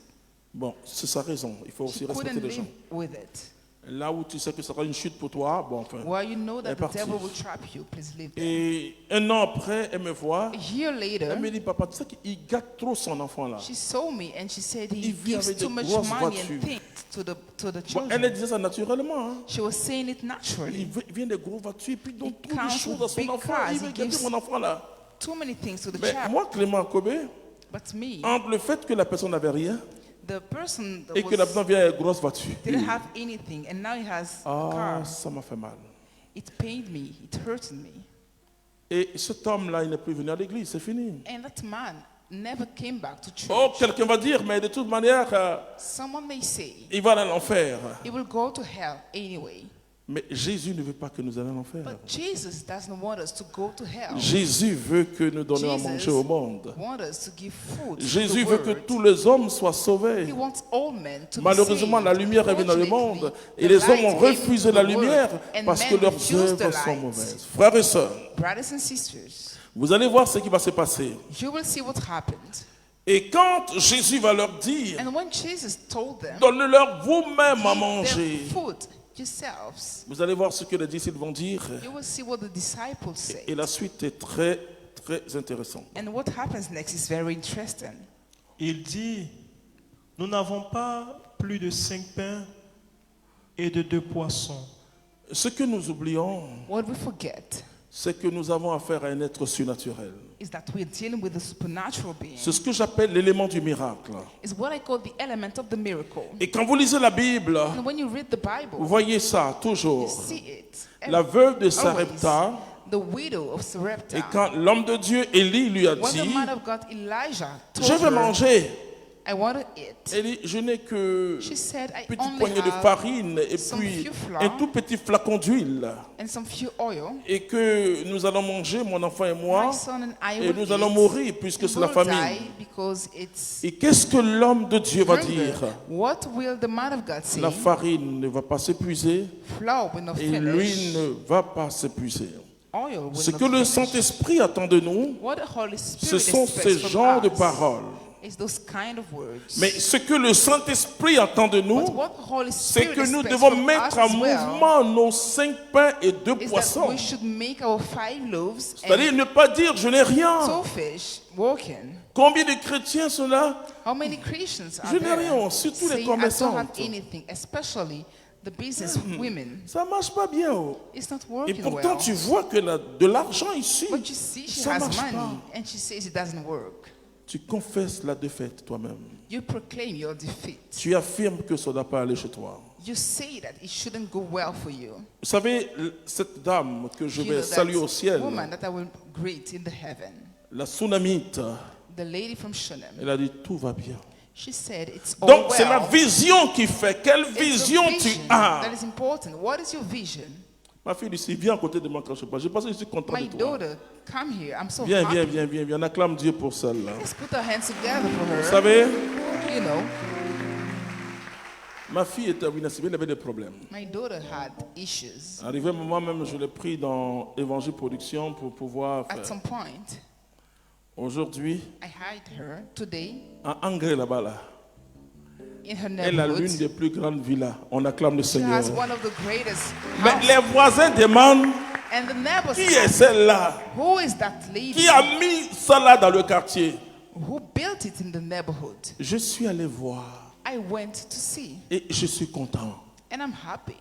Bon, c'est sa raison. Il faut aussi respecter couldn't les gens. live with it. Là où tu sais que ça sera une chute pour toi, bon, enfin. Well, you know Elle est that the partie. devil will trap you. Please leave them. Et un an après, elle me voit. A year later, Elle me dit, papa, tu sais qu'il gâte trop son enfant là. she saw me and she said he Il vit gives avec too des much grosses money voitures. and things to the Bon, children. elle disait ça naturellement. Hein. She was saying it naturally. Il vient des grosses voitures, et puis il donne He trop de comes choses with à son big enfant. cars, Il he veut gâter gives- mon enfant là. Too many things to the Mais child. moi, Clément Kobe, But me, entre le fait que la personne n'avait rien the person that et que la personne vient avec une grosse voiture, didn't have anything and now he has a ah, car. ça m'a fait mal. It pained me. It hurted me. Et cet homme-là, il n'est plus venu à l'église, c'est fini. And that man never came back to church. Oh, quelqu'un va dire, mais de toute manière, Someone may say il va à l'enfer. he will go to hell anyway. Mais Jésus ne veut pas que nous allions à l'enfer. But Jesus doesn't want us to go to hell. Jésus veut que nous donnions à manger au monde. wants us to give food Jésus to the veut que world. tous les hommes soient sauvés. He wants all men to Malheureusement, be la saved. lumière est venue dans le Unfortunately, monde et the les hommes light ont came refusé into la the world, lumière and parce men que leurs refused the œuvres sont light. mauvaises. Frères et sœurs, Brothers and sisters, vous allez voir ce qui va se passer. you will see what happened. Et quand Jésus va leur dire, And when Jesus told them, donnez-leur vous-même à give manger, them food yourselves, vous allez voir ce que les disciples vont dire. you will see what the disciples say. Et la suite est très, très intéressante. And what happens next is very interesting. Il dit, nous n'avons pas plus de 5 pains et de 2 poissons. Ce que nous oublions, What we forget c'est que nous avons affaire à un être surnaturel. is that we're dealing with a supernatural being. C'est ce que j'appelle l'élément du miracle. It's what I call the element of the miracle. Et quand vous lisez la Bible, And when you read the vous Bible, voyez ça you toujours. see it. La veuve de Always. Sarepta, The widow of Sarepta. et quand l'homme de Dieu Élie lui a When the dit, man of God Elijah told je vais her, manger, I want to eat. elle dit, je n'ai que She said, I une petite only poignée de have farine et some puis few flour un tout petit flacon d'huile. and some few oil. Et que nous allons manger, mon enfant et moi, My son and I et will nous allons eat. mourir puisque We c'est la will famine. die because it's Et qu'est-ce que l'homme de Dieu va hunger. dire? What will the man of God say? La farine ne va pas s'épuiser Flour will not et finish. l'huile ne va pas s'épuiser. Oil will Ce not que le finish. Saint-Esprit attend de nous, What the Holy ce Spirit sont expects ces from genres de us paroles. is those kind of words. Mais ce que le Saint-Esprit attend de nous, But what the Holy c'est Spirit que nous expects devons from mettre us en as well mouvement nos 5 pains et 2 is that poissons. we should make our 5 loaves C'est-à-dire and ne pas dire je n'ai rien. 2 fish walking. Combien de chrétiens sont là? How many Christians are Je n'ai there rien, surtout les saying, I don't have commerçantes. anything, especially the business women? Ça marche pas bien. Oh. It's not Et working pourtant, well. tu vois que de l'argent ici, But you see, she ça has marche money, pas. and she says it doesn't work. Tu confesses la défaite toi-même. You proclaim your defeat. Tu affirmes que ça ne doit pas aller chez toi. You say that it shouldn't go well for you. Vous savez, cette dame que je You vais know, that saluer au ciel, woman that I will greet in the heaven, la Sunamite, the lady from Shunem, elle a dit tout va bien. she said it's all Donc c'est la well. vision qui fait. Quelle It's the vision tu vision as? that is important. What is your vision? Ma fille ici, viens à côté de moi quand je parle. Je pense que je suis content My de toi. daughter, come here. I'm so Viens, viens, happy. viens, viens, viens. On acclame Dieu pour celle-là. Let's put our hands together for Vous her. savez, You know, ma fille était à Winasibé, elle avait des problèmes. my daughter had issues. Arrivé moi-même, je l'ai pris dans Évangile Production pour pouvoir At faire. some point, Aujourd'hui, I hired her today en Angré là-bas, là, in her elle a l'une neighborhood. des plus grandes villas. On acclame le She Seigneur. has one of the greatest Mais houses. les voisins demandent And the neighbors qui est ask, celle-là who is that lady qui a mis ça là dans le quartier. who built it in the neighborhood? Je suis allé voir I went to see, et je suis content and I'm happy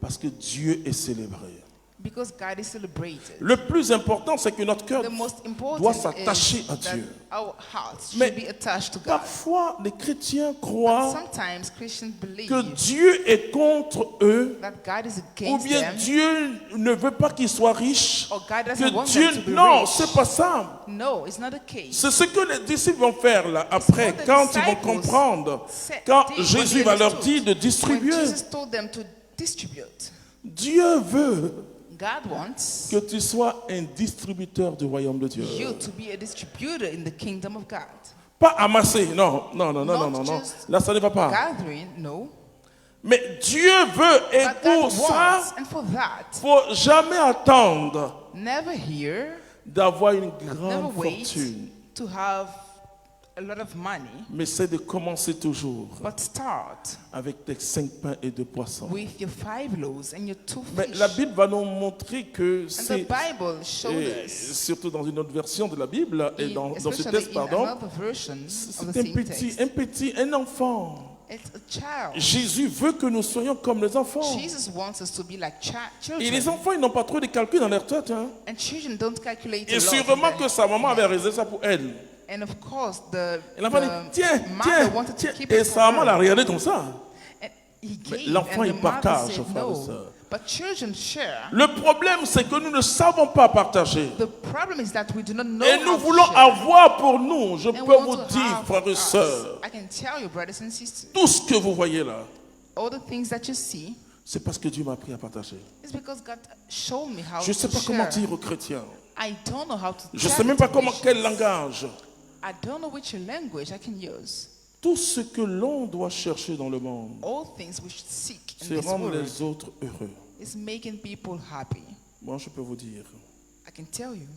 parce que Dieu est célébré. Because God is celebrated. Le plus important, c'est que notre cœur The most important doit s'attacher is à that Dieu. our hearts Mais should be attached to God. Parfois, les chrétiens croient Sometimes Christians believe que Dieu est contre eux, that God is ou against bien them, Dieu ne veut pas qu'ils soient riches. or God doesn't want Que Dieu, them to be non, rich. c'est pas ça. No, it's not the case. C'est ce que les disciples vont faire là après, what the quand ils vont disciples comprendre, said quand when Jésus they va leur understood. dire de When distribuer. Jesus told them to distribute, Dieu veut God wants que tu sois un distributeur du royaume de Dieu. you to be a distributor in the kingdom of God. Pas amasser, non, non, non, non, non, non, non. just Là, ça ne va pas. Gathering, no. Mais Dieu veut, et But pour God ça, wants, and for that, faut jamais attendre never hear, d'avoir une never grande wait fortune. to have a lot of money, Mais c'est de commencer toujours but start avec tes 5 pains et 2 poissons. with your 5 loaves and your 2 Mais fish. la Bible va nous montrer que And the c'est, Bible showed et us, surtout dans une autre version de la Bible, et dans ce especially texte, in pardon, another version of the c'est same text, un enfant. it's a child. Jésus veut que nous soyons comme les enfants. Jesus wants us to be like Et les children. enfants, ils n'ont pas trop de calculs dans leur tête. Hein. And children don't calculate Et a lot. sûrement que sa maman avait réservé ça pour elle. And of course, the Et l'enfant dit, tiens, mother wanted to tiens. keep Et it sa for maman l'a her. regardé comme ça. And he Mais gave, l'enfant, and il the mother partage, said frères et no. sœurs. But children share. Le problème, c'est que nous ne savons pas partager. The problem is that we do not know Et nous how voulons to share. avoir pour nous, je And peux we want vous to dire, have frères et us. sœurs, I can tell you, brothers and sisters, tout ce que vous voyez là, all the things that you see c'est parce que Dieu m'a appris à partager. is because God showed me how Je ne sais to pas comment share. dire aux chrétiens. I don't know how to Je ne tell sais même it pas to comment, quel Christians. langage. I don't know which language I can use. Tout ce que l'on doit chercher dans le monde, All things we should seek in c'est this rendre world les autres heureux. is making people happy. Moi, je peux vous dire, I can tell you.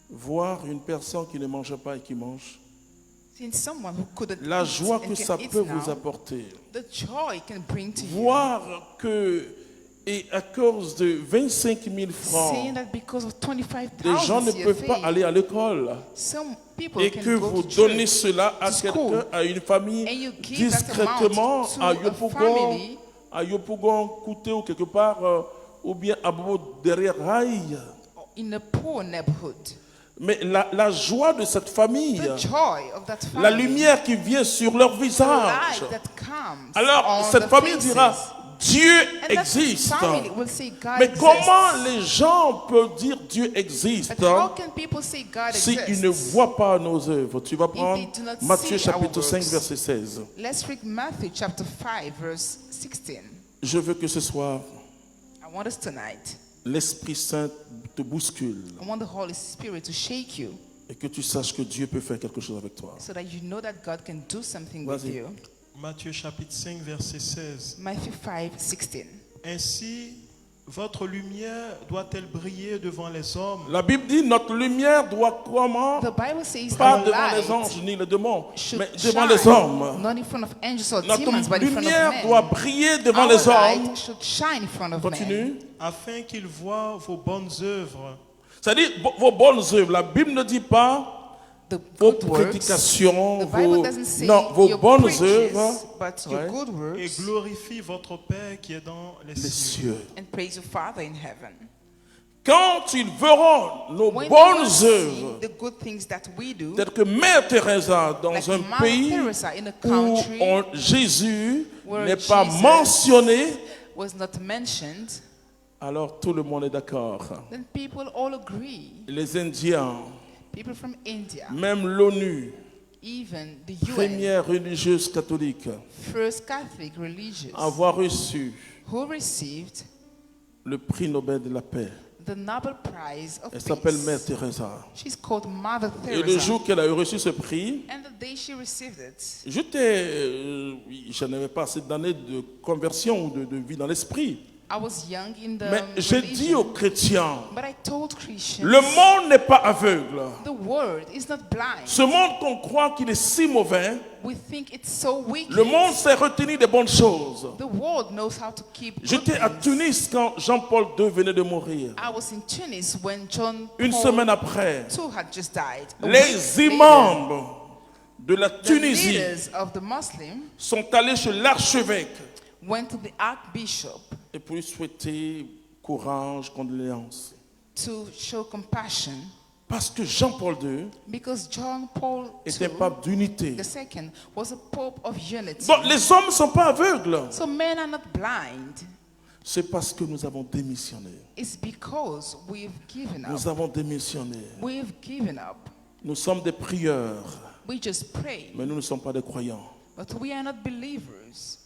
voir une personne qui ne mange pas et qui mange, Seeing someone who couldn't la eat joie and que can ça eat peut now, vous apporter, the joy it can bring to you. voir que, et à cause de 25 000 Saying francs, that because of des gens ne 25,000 peuvent pas aller à l'école, some people et can que go vous to donnez church, cela à to school, quelqu'un, à une famille, and you give that discrètement, amount to à a Yopougon, family, à Yopougon, Kouté ou quelque part, ou bien à Bobo derrière Rail. in a poor neighborhood. Mais la joie de cette famille, The joy of that family, la lumière qui vient sur leur the visage. light that comes Alors, on cette the famille faces. dira, Dieu And that existe. family will say God Mais exists. comment les gens peuvent dire Dieu existe But how can people say God s'ils exists? ne voient pas nos œuvres? Tu vas prendre do not Matthieu see our chapitre 5, works. verset 16. Let's read Matthew chapter 5, verse 16. Je veux que ce soir, I want us tonight, l'Esprit Saint te bouscule I want the Holy Spirit to shake you et que tu saches que Dieu peut faire quelque chose avec toi. so that you know that God can do something with Vas-y. you. Matthieu chapitre 5, verset 16. Matthew 5, 16. Ainsi, votre lumière doit-elle briller devant les hommes La Bible dit notre lumière doit comment? The Bible says Pas our devant les light anges ni les démons, should mais devant shine, les hommes. not in front of angels or demons, Notre but in front of lumière men. doit briller devant Our les hommes. light should shine in front of men. Continue. afin qu'ils voient vos bonnes œuvres C'est-à-dire vos bonnes œuvres. La Bible ne dit pas The vos good works, prédications, the Bible vos, doesn't say non, vos your bonnes preaches, œuvres, but your Ouais. good et works, glorifient votre Père qui est dans les les cieux. cieux. and praise your Father in heaven. Quand ils verront nos When bonnes people see œuvres, the good things that we do, telles que Mère Teresa dans like un Mother pays Teresa in a où country Jésus where n'est pas Jesus mentionné, was not mentioned, alors tout le monde est d'accord. then people all agree. Les Indiens, People from India, même l'ONU, even the UN, première religieuse catholique, first Catholic religious, avoir reçu who received le prix Nobel de la paix. the Nobel Prize of Elle s'appelle Mère Peace. Teresa. She's called Mother Et le Teresa. jour qu'elle a reçu ce prix, And the day she received it, je n'avais pas assez d'années de conversion ou de vie dans l'esprit. I was young in the Mais j'ai dit aux religion, chrétiens, but I told Christians, le monde n'est pas aveugle. the world is not blind. Ce monde qu'on croit qu'il est si mauvais, We think it's so wicked. le monde sait retenir des bonnes choses. The world knows how to keep good J'étais à things. Tunis quand Jean-Paul II venait de mourir. I was in Tunis when John Une Paul semaine après, II had just died. A week les later, imams de la the Tunisie leaders of the Muslim sont allés chez l'archevêque went to the archbishop et pour lui souhaiter courage, condoléances. to show compassion, Parce que Jean-Paul II because John Paul était II, pape d'unité. the second, was a pope of unity. Bon, les hommes ne sont pas aveugles. So men are not blind. C'est parce que nous avons démissionné. It's because we've given up. Nous avons démissionné. We've given up. Nous sommes des prieurs, We just pray, mais nous ne sommes pas des croyants. but we are not believers.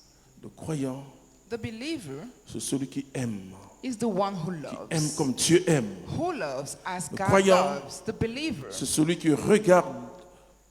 Le croyant, The believer c'est celui qui aime. is the one who Aime loves. comme Dieu aime. Who loves as Le God croyant, loves. The believer C'est celui qui regarde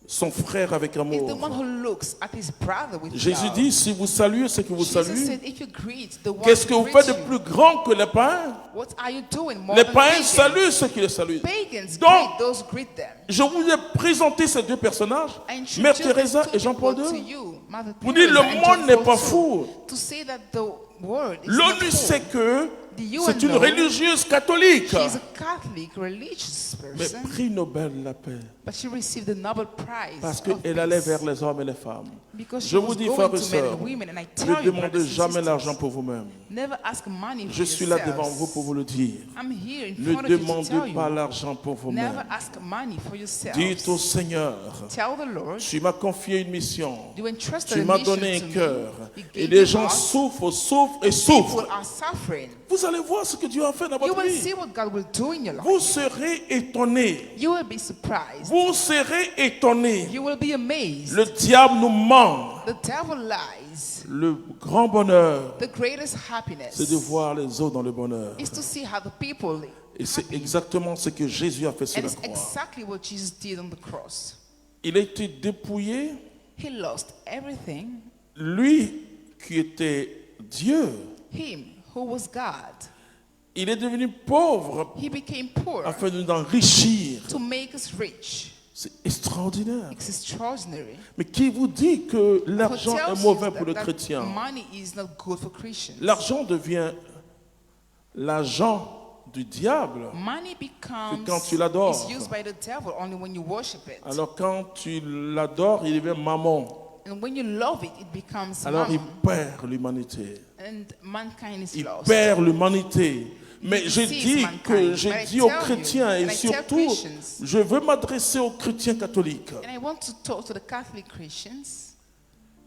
son frère avec is the one amour. who looks at his brother with Jésus love. dit, si vous saluez ce que vous Jesus saluez, said, if you greet the one qu'est-ce que who vous faites greets de you, plus grand que les païens? what are you doing more Les than païens pagans? saluent ceux qui les saluent. Pagans Donc, greet those who greet them. Je vous ai présenté ces deux personnages, I Mère introduce Teresa these et two Jean-Paul people to II. you, Mother Vous dites, Teresa le and monde John n'est Paul pas II, fou. to say that the world is not L'ONU full. sait que The c'est une UNO, religieuse catholique. she's a Catholic religious Mais person, prix Nobel de la paix. but she received the Nobel Prize Parce of qu'elle allait peace. vers les hommes et les femmes. Because she Je vous was dis, going frères et to men sœurs, and women, and I tell ne you, demandez brothers and jamais sisters, l'argent pour vous-même. never ask money for Je suis là devant yourselves. vous pour vous le dire. I'm here in Ne front of you to demandez tell pas you. l'argent pour Never vous-même. ask money for yourselves. Dites au Seigneur, Tell the Lord, tu m'as confié une mission. you entrusted Tu a m'as mission donné to un me. cœur. You Et gave les your gens heart. souffrent, souffrent et People souffrent. are suffering. Vous allez voir ce que Dieu a fait dans You votre will vie. see what God will do in your life. Vous serez étonnés. You will be surprised. Vous serez étonnés. You will be amazed. Le diable nous ment. The devil lies. Le grand bonheur, The greatest happiness c'est de voir les autres dans le bonheur. is to see how the people live. Et c'est exactement ce que Jésus a fait sur And la it's croix. exactly what Jesus did on the cross. Il a été dépouillé, He lost everything. lui qui était Dieu. Him, who was God, Il est devenu pauvre he became poor afin de nous enrichir. to make us rich. C'est extraordinaire. It's extraordinary. Mais qui vous dit que Who l'argent tells est you mauvais pour le that chrétien? money is not good for Christians? L'argent devient l'agent du diable. Money becomes quand tu l'adores. is used by the devil only when you worship it. Alors quand tu l'adores, il devient mammon. And when you love it, it becomes Alors il mammon. perd l'humanité. And mankind is Il lost. perd l'humanité. Mais je sees dis mankind. que But j'ai I dit aux tell you, chrétiens and et I tell surtout, Christians, je veux m'adresser aux chrétiens catholiques. And I want to talk to the Catholic Christians.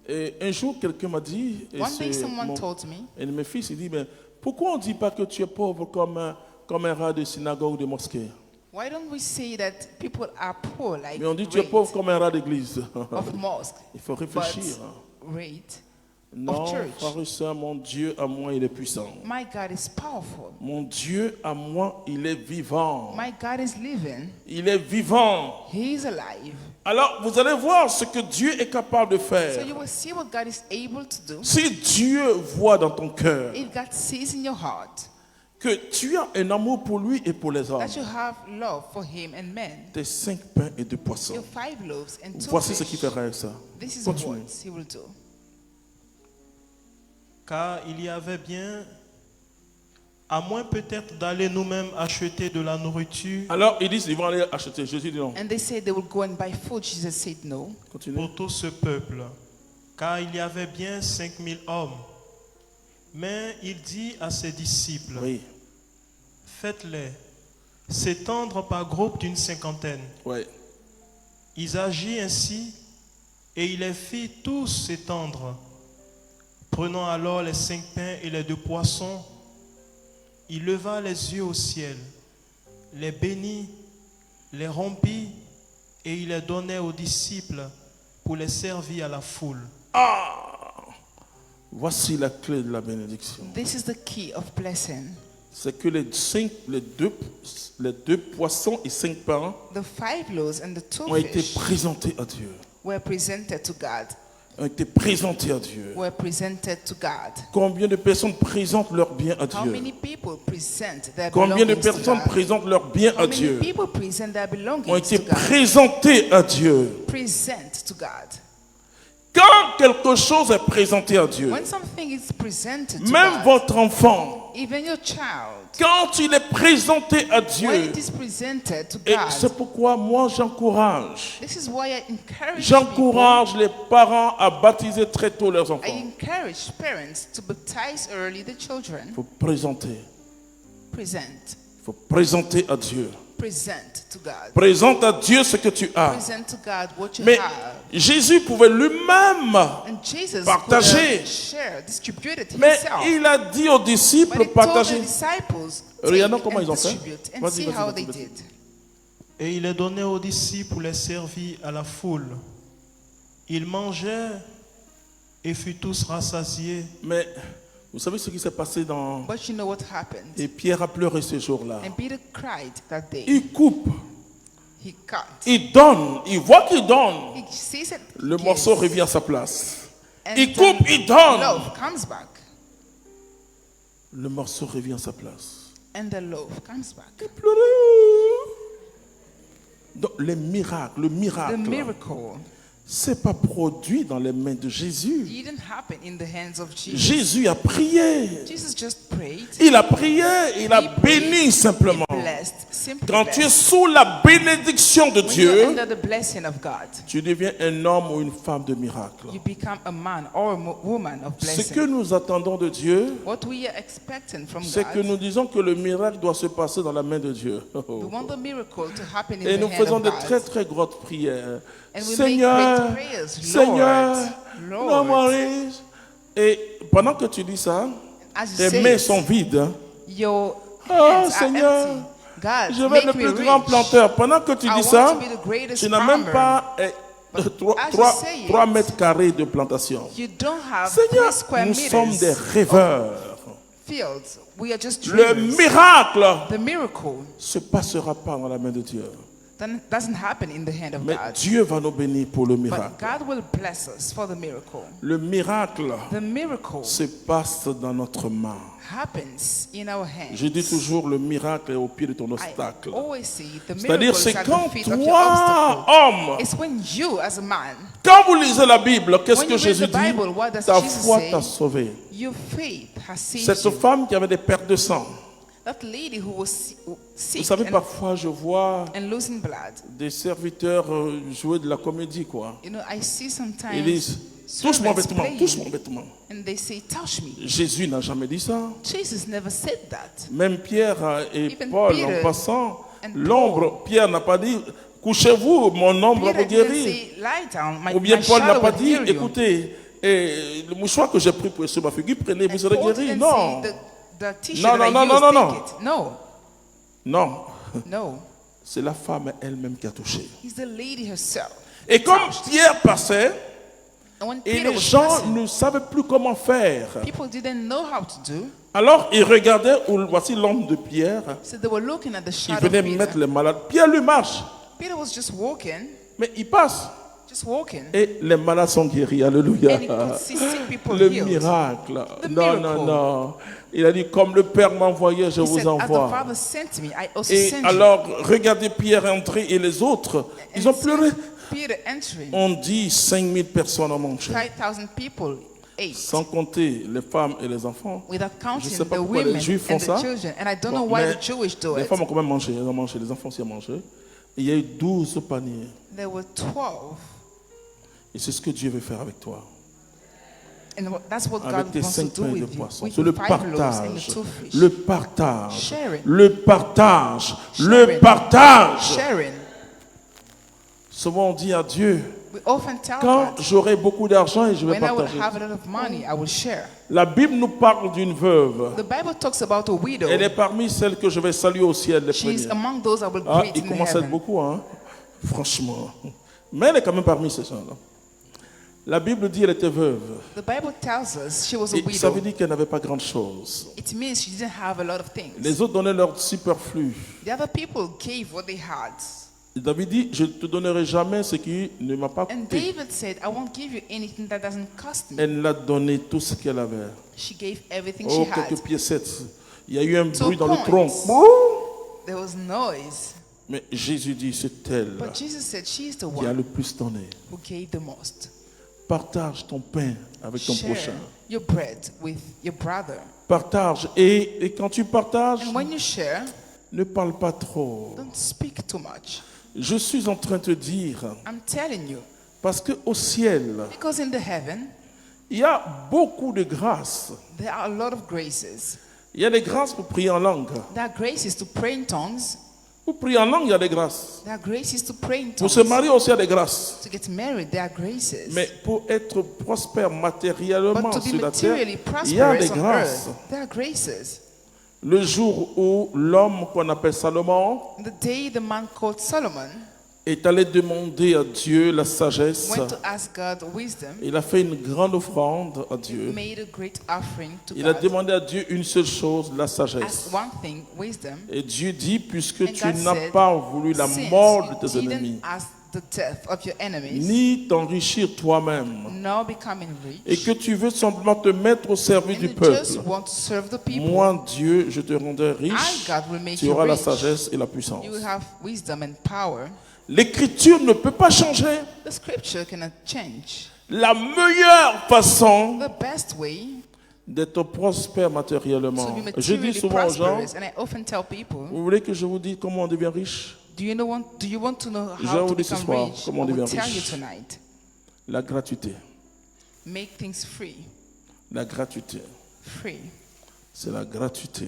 Et un jour, quelqu'un m'a dit, et One day c'est someone told me, un de mes fils, il dit, mais pourquoi on ne dit pas que tu es pauvre comme un rat de synagogue ou de mosquée? why don't we say that people are poor like Mais on dit tu es rate pauvre comme un rat d'église. of mosque, Il faut but réfléchir. rate Non, of church? frère et sœur, mon Dieu à moi, il est puissant. My God is powerful. Mon Dieu à moi, il est vivant. My God is living. Il est vivant. He is alive. Alors, vous allez voir ce que Dieu est capable de So faire. you will see what God is able to do. Si Dieu voit dans ton cœur If God sees in your heart que tu as un amour pour lui et pour les hommes, that you have love for Him and men, tes 5 pains et 2 poissons. your 5 loaves and 2 Voici ce fish, qu'il fera avec ça. this is Continue. what He will do. Car il y avait bien, à moins peut-être d'aller nous-mêmes acheter de la nourriture Alors, ils disent, ils vont aller acheter. Jésus dit non. And they said they will go and buy food. Jesus said no. Continue. pour tout ce peuple, car il y avait bien 5000 hommes. Mais il dit à ses disciples, Oui, faites-les s'étendre par groupe d'une cinquantaine. oui. Ils agirent ainsi et il les fit tous s'étendre. Prenant alors les 5 pains et les 2 poissons, il leva les yeux au ciel, les bénit, les rompit et il les donnait aux disciples pour les servir à la foule. Voici la clé de la bénédiction. This is the key of blessing. C'est que les deux poissons et 5 pains The 5 loaves and the 2 ont été fish présentés à Dieu. were presented to God. Ont été présentés à Dieu. Were presented to God. Combien de personnes présentent leurs biens à How Dieu? many people present their Combien de belongings to personnes God? présentent leurs biens How à many Dieu? people present their Ont belongings été to God? présentés à Dieu. Present to God. Quand quelque chose est présenté à Dieu, When something is presented to même God, votre enfant, even your child, quand il est présenté à when Dieu, it is presented to et God, c'est pourquoi moi j'encourage this is why I encourage people. J'encourage les parents à baptiser très tôt leurs I enfants. encourage parents to baptize early the children. Il faut présenter. Present. Il faut présenter à Dieu. Present to God. Présente à Dieu ce que tu as. Present to God what you Mais have. Jésus pouvait lui-même, And Jesus partager. could have shared, distributed mais himself. il a dit aux disciples, But he told the partager. disciples, Regardons take comment and ils ont fait. distribute, and Vas-y, see vas-y, how vas-y, they vas-y. did. Et il est donné aux disciples et servi à la foule. Ils mangeaient et furent tous rassasiés. Mais vous savez ce qui s'est passé dans... But you know what happened? Et Pierre a pleuré ce jour-là. And Peter cried that day. Il coupe, He cut. il donne, il voit qu'il donne. He sees it. Le gives, morceau revient à sa place. and Il the coupe, il donne. loaf comes back. Le morceau revient à sa place. And the loaf comes back. Il pleurait. Donc les miracles, le The miracle, miracle c'est pas produit dans les mains de Jésus. didn't happen in the hands of Jesus. Jésus a prié. Jesus just prayed. Il a prié, il a He prayed, béni simplement. He blessed, simply Quand tu es blessed. sous la bénédiction de When you're Dieu, under the blessing of God, tu deviens un homme ou une femme de miracle. you become a man or a woman of Ce blessing. que nous attendons de Dieu, What we are expecting from c'est que God, nous disons que le miracle doit se passer dans la main de Dieu. we want the miracle to happen in Et the nous hand faisons of de God. très très grosses prières. And we Seigneur, make great prayers. Seigneur, Lord, non, Maurice. Et pendant que tu dis ça, as you tes say mains it, sont vides. Hein. your Oh hands Seigneur, are empty. God, je vais être make le me plus grand rich. planteur. Pendant que tu I dis want ça, to be the greatest tu n'as même farmer. pas as you 3 say it, mètres carrés de plantation. You don't have Seigneur, 3 square nous sommes des meters rêveurs. fields. We are just Le dreamers. miracle The miracle se passera pas dans la main de Dieu. doesn't happen in the hand of Mais God. Dieu va nous bénir pour le But miracle. God will bless us for the miracle. Le miracle The miracle se passe dans notre main. happens in our hands. Je dis toujours, le miracle est au pied de ton I obstacle. always say the C'est-à-dire, miracle c'est is at quand the feet of your toi, obstacle. homme, It's when you, as a man, quand vous lisez la Bible, qu'est-ce when que you read Jésus the dit? Bible, what does Ta Jesus foi say? t'a sauvé. Your faith has saved Cette you. femme qui avait des pertes de sang. That lady who was Vous sick savez, parfois, je vois and losing blood. des serviteurs jouer de la comédie, quoi. You know, I see sometimes Ils disent, touche mon servants vêtement, playing, touche mon vêtement. and they say, touch me. Jésus n'a jamais dit ça. Jesus never said that. Même Pierre et Even Paul, Peter en passant, and l'ombre, Pierre n'a pas dit, couchez-vous, mon ombre Peter vous didn't guérit. say, lie down, my, Ou bien my Paul n'a shadow pas will dit, heal you. écoutez, le mouchoir que j'ai pris pour sur ma figure, prenez, vous And serez Paul guéri. didn't Non, say, the t-shirt Non, that I non, used, non, non, take non. it. No, non, no. c'est la femme elle-même qui a touché. He's the lady herself. Et comme Pierre passait, And when et Peter les was gens passing, ne savaient plus comment faire. people didn't know how to do. Alors ils regardaient, voici l'ombre de Pierre, So they were looking at the il shadow venait of Peter. mettre les malades. Pierre lui marche, Peter was just walking, mais il passe. Et les malades sont guéris. Alléluia. And he could see sick people Le healed. miracle. The Non, miracle. non, non. Il a dit, comme le Père m'a envoyé, je He vous said, as the envoie. Father sent me, I also Et send you. alors, regardez Pierre entrer et les autres, ils ont And pleuré. Peter entering, On dit 5000 personnes ont mangé. 5,000 people ate. Sans compter les femmes et les enfants. Without Je counting sais pas the pourquoi les women Juifs font and ça. the children. And I don't know Bon, why mais the Jewish do les it. femmes ont quand même mangé, elles ont mangé, les enfants aussi ont mangé. Et il y a eu 12 paniers. There were 12. Et c'est ce que Dieu veut faire avec toi. And that's what Avec God tes wants to 5 do pains de with you. poisson. With C'est le 5 loaves and partage. the 2 fish. Le partage. Sharing. Le partage. Le Sharing. partage. Sharing. Souvent on dit à Dieu, We often tell quand God, j'aurai beaucoup d'argent et je vais when I will partager. have a lot of money, I will share. La Bible nous parle d'une veuve. The Bible talks about a widow. Elle est parmi celles que je vais saluer au ciel les She's premières. among those I will Ah, greet il in commence à être heaven. beaucoup, hein. Franchement. Mais elle est quand même parmi ces gens-là. La Bible dit qu'elle était veuve. The Bible tells us she was a Et ça veut widow. dire qu'elle n'avait pas grand-chose. It means she didn't have a lot of things. Les autres donnaient leur superflu. The other people gave what they had. Et David dit, je ne te donnerai jamais ce qui ne m'a pas And coûté. David said, I won't give you anything that doesn't cost me. Elle l'a donné tout ce qu'elle avait. She gave everything Oh, she had. quelques piécettes. Il y a eu un So bruit dans le coins. tronc. There was noise. Mais Jésus dit, c'est elle But Jesus said, she is the qui a one le plus donné. who gave the most. Partage ton pain avec ton Share prochain. your bread with your brother. Partage. Et quand tu partages, And when you share, ne parle pas trop. don't speak too much. Je suis en train de te dire, I'm telling you. parce qu'au ciel, Because in the heaven, il y a beaucoup de grâce. there are a lot of graces. Il y a des grâces pour prier en langue. There are graces to pray in tongues. Pour prier en langue, il y a des grâces. There are graces to pray in Pour tongues. se marier aussi, il y a des grâces. To get married, there are graces. Mais pour être prospère matériellement But to be sur la terre, materially il y a des prosperous on grâces. earth, there are graces. Le jour où l'homme qu'on appelle Salomon The day the man called Solomon est allé demander à Dieu la sagesse, went to ask God wisdom, il a fait une grande offrande à he Dieu. made a great offering to Il a God. demandé à Dieu une seule chose, la sagesse. Asked one thing, wisdom. Et Dieu dit, puisque And tu God n'as said, pas voulu la Since mort de you tes didn't ennemis, ask the death of your enemies, ni t'enrichir toi-même, nor becoming et rich, que tu veux simplement te mettre au service and du you peuple, just want to serve the people, moi, Dieu, je te rendrai I, riche, God, will make tu you auras la rich. sagesse et la puissance. You will have wisdom and power. L'écriture ne peut pas changer. The scripture cannot change. La meilleure façon The best way d'être prospère to matériellement. be Je dis materially souvent aux gens, prosperous, and I often tell people, vous voulez que je vous dise comment on devient riche? do you want to know Je vais how vous to dire ce become soir rich? comment on I will devient tell you riche. tonight. La gratuité. Make things free. La gratuité. Free. C'est la gratuité.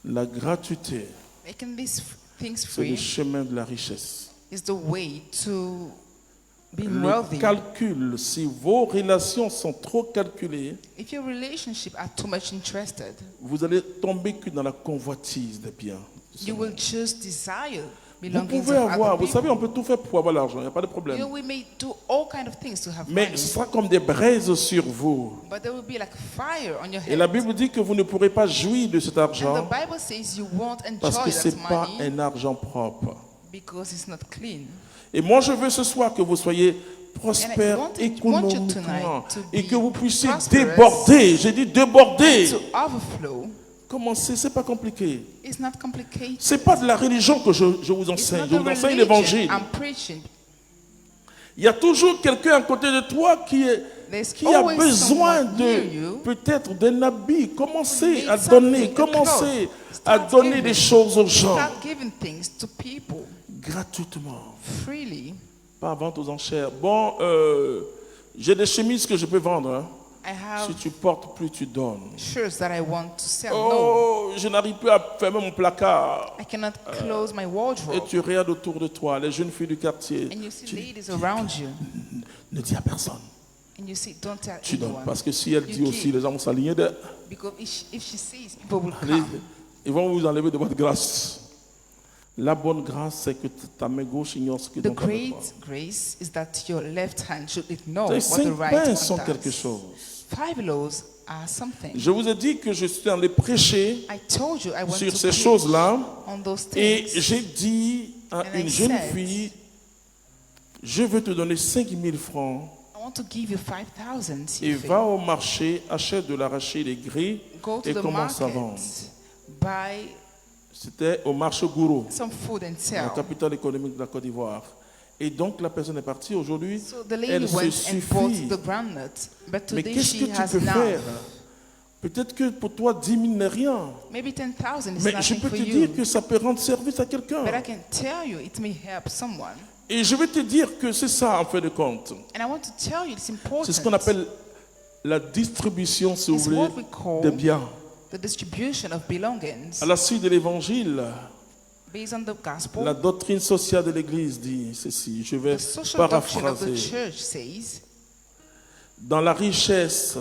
La gratuité, Making these things c'est le free chemin de la richesse. is the way to being Le wealthy. calcul, si vos relations sont trop calculées, If your relationship are too much interested, vous allez tomber que dans la convoitise des biens. you will just desire Vous belongings pouvez of avoir, other vous savez, people. on peut tout faire pour avoir l'argent, il n'y a pas de You problème. know, we may do all kind of things to have Mais money, ce sera comme des braises sur vous. but there will be like fire on your Et la head. Bible dit que vous ne pourrez pas jouir de cet And the argent Bible says you won't parce enjoy que ce n'est that pas money un argent propre. because it's not clean. Et moi, je veux ce soir que vous soyez And prospères I want you économiquement tonight to et be que vous puissiez prosperous. déborder. J'ai dit déborder. To overflow Commencez, c'est pas compliqué. is not complicated. C'est pas de la religion que je vous It's enseigne. not Je the vous enseigne religion l'évangile. I'm preaching. Il y a toujours quelqu'un à côté de toi qui There's a always besoin someone near de you peut-être d'un habit. Commencez need à something, donner, a commencez cloth. à Start donner giving. des choses aux gens Start giving things to people gratuitement, freely. pas à vente aux enchères. Bon, j'ai des chemises que je peux vendre. Hein. I have Si tu portes, plus tu donnes. shirts that I want to sell. No, Oh, je n'arrive plus à fermer mon placard. I cannot close my Et wardrobe. tu regardes autour de toi, les jeunes filles du quartier. And you see Tu ladies around you, ne dis à personne. and you see, don't tell Tu donnes. anyone. Parce que si elle You dit aussi, give. les gens vont s'aligner d'elle. Because if she sees, people will Allez, come. ils vont vous enlever de votre grâce. La bonne grâce, c'est que ta main gauche ignore ce que The ton main droite. great grace is that your left hand should ignore Les what the 5 right pains hand sont quelque does. chose. 5 loaves are something. Je vous ai dit que je suis allé prêcher I told you I went sur to ces preach choses-là. on those Et things. j'ai dit à And I une jeune said, fille, je veux te donner 5 000 francs I want to give you 5,000. et Sifi. va au marché, achète de l'arachide et gris Go to et the commence à market, vendre. buy C'était au marché Gouro, some food and la sell. capitale économique de la Côte d'Ivoire. Et donc la personne est partie. Aujourd'hui, So the lady elle se went and suffit. bought the groundnut, but Mais today qu'est-ce que she tu has peux now. faire? Peut-être que pour toi, 10 000 n'est rien. Maybe 10,000 is Mais je nothing peux for te you. dire que ça peut rendre service à quelqu'un. But I can tell you it may help someone. Et je vais te dire que c'est ça en fait de compte. And I want to tell you it's important. C'est ce qu'on appelle la distribution, si vous It's voulez, what we call des biens. the distribution of belongings À la suite de l'évangile, based on the gospel. la doctrine sociale de l'Église dit ceci, je vais The social doctrine of the paraphraser. church says, Dans la richesse,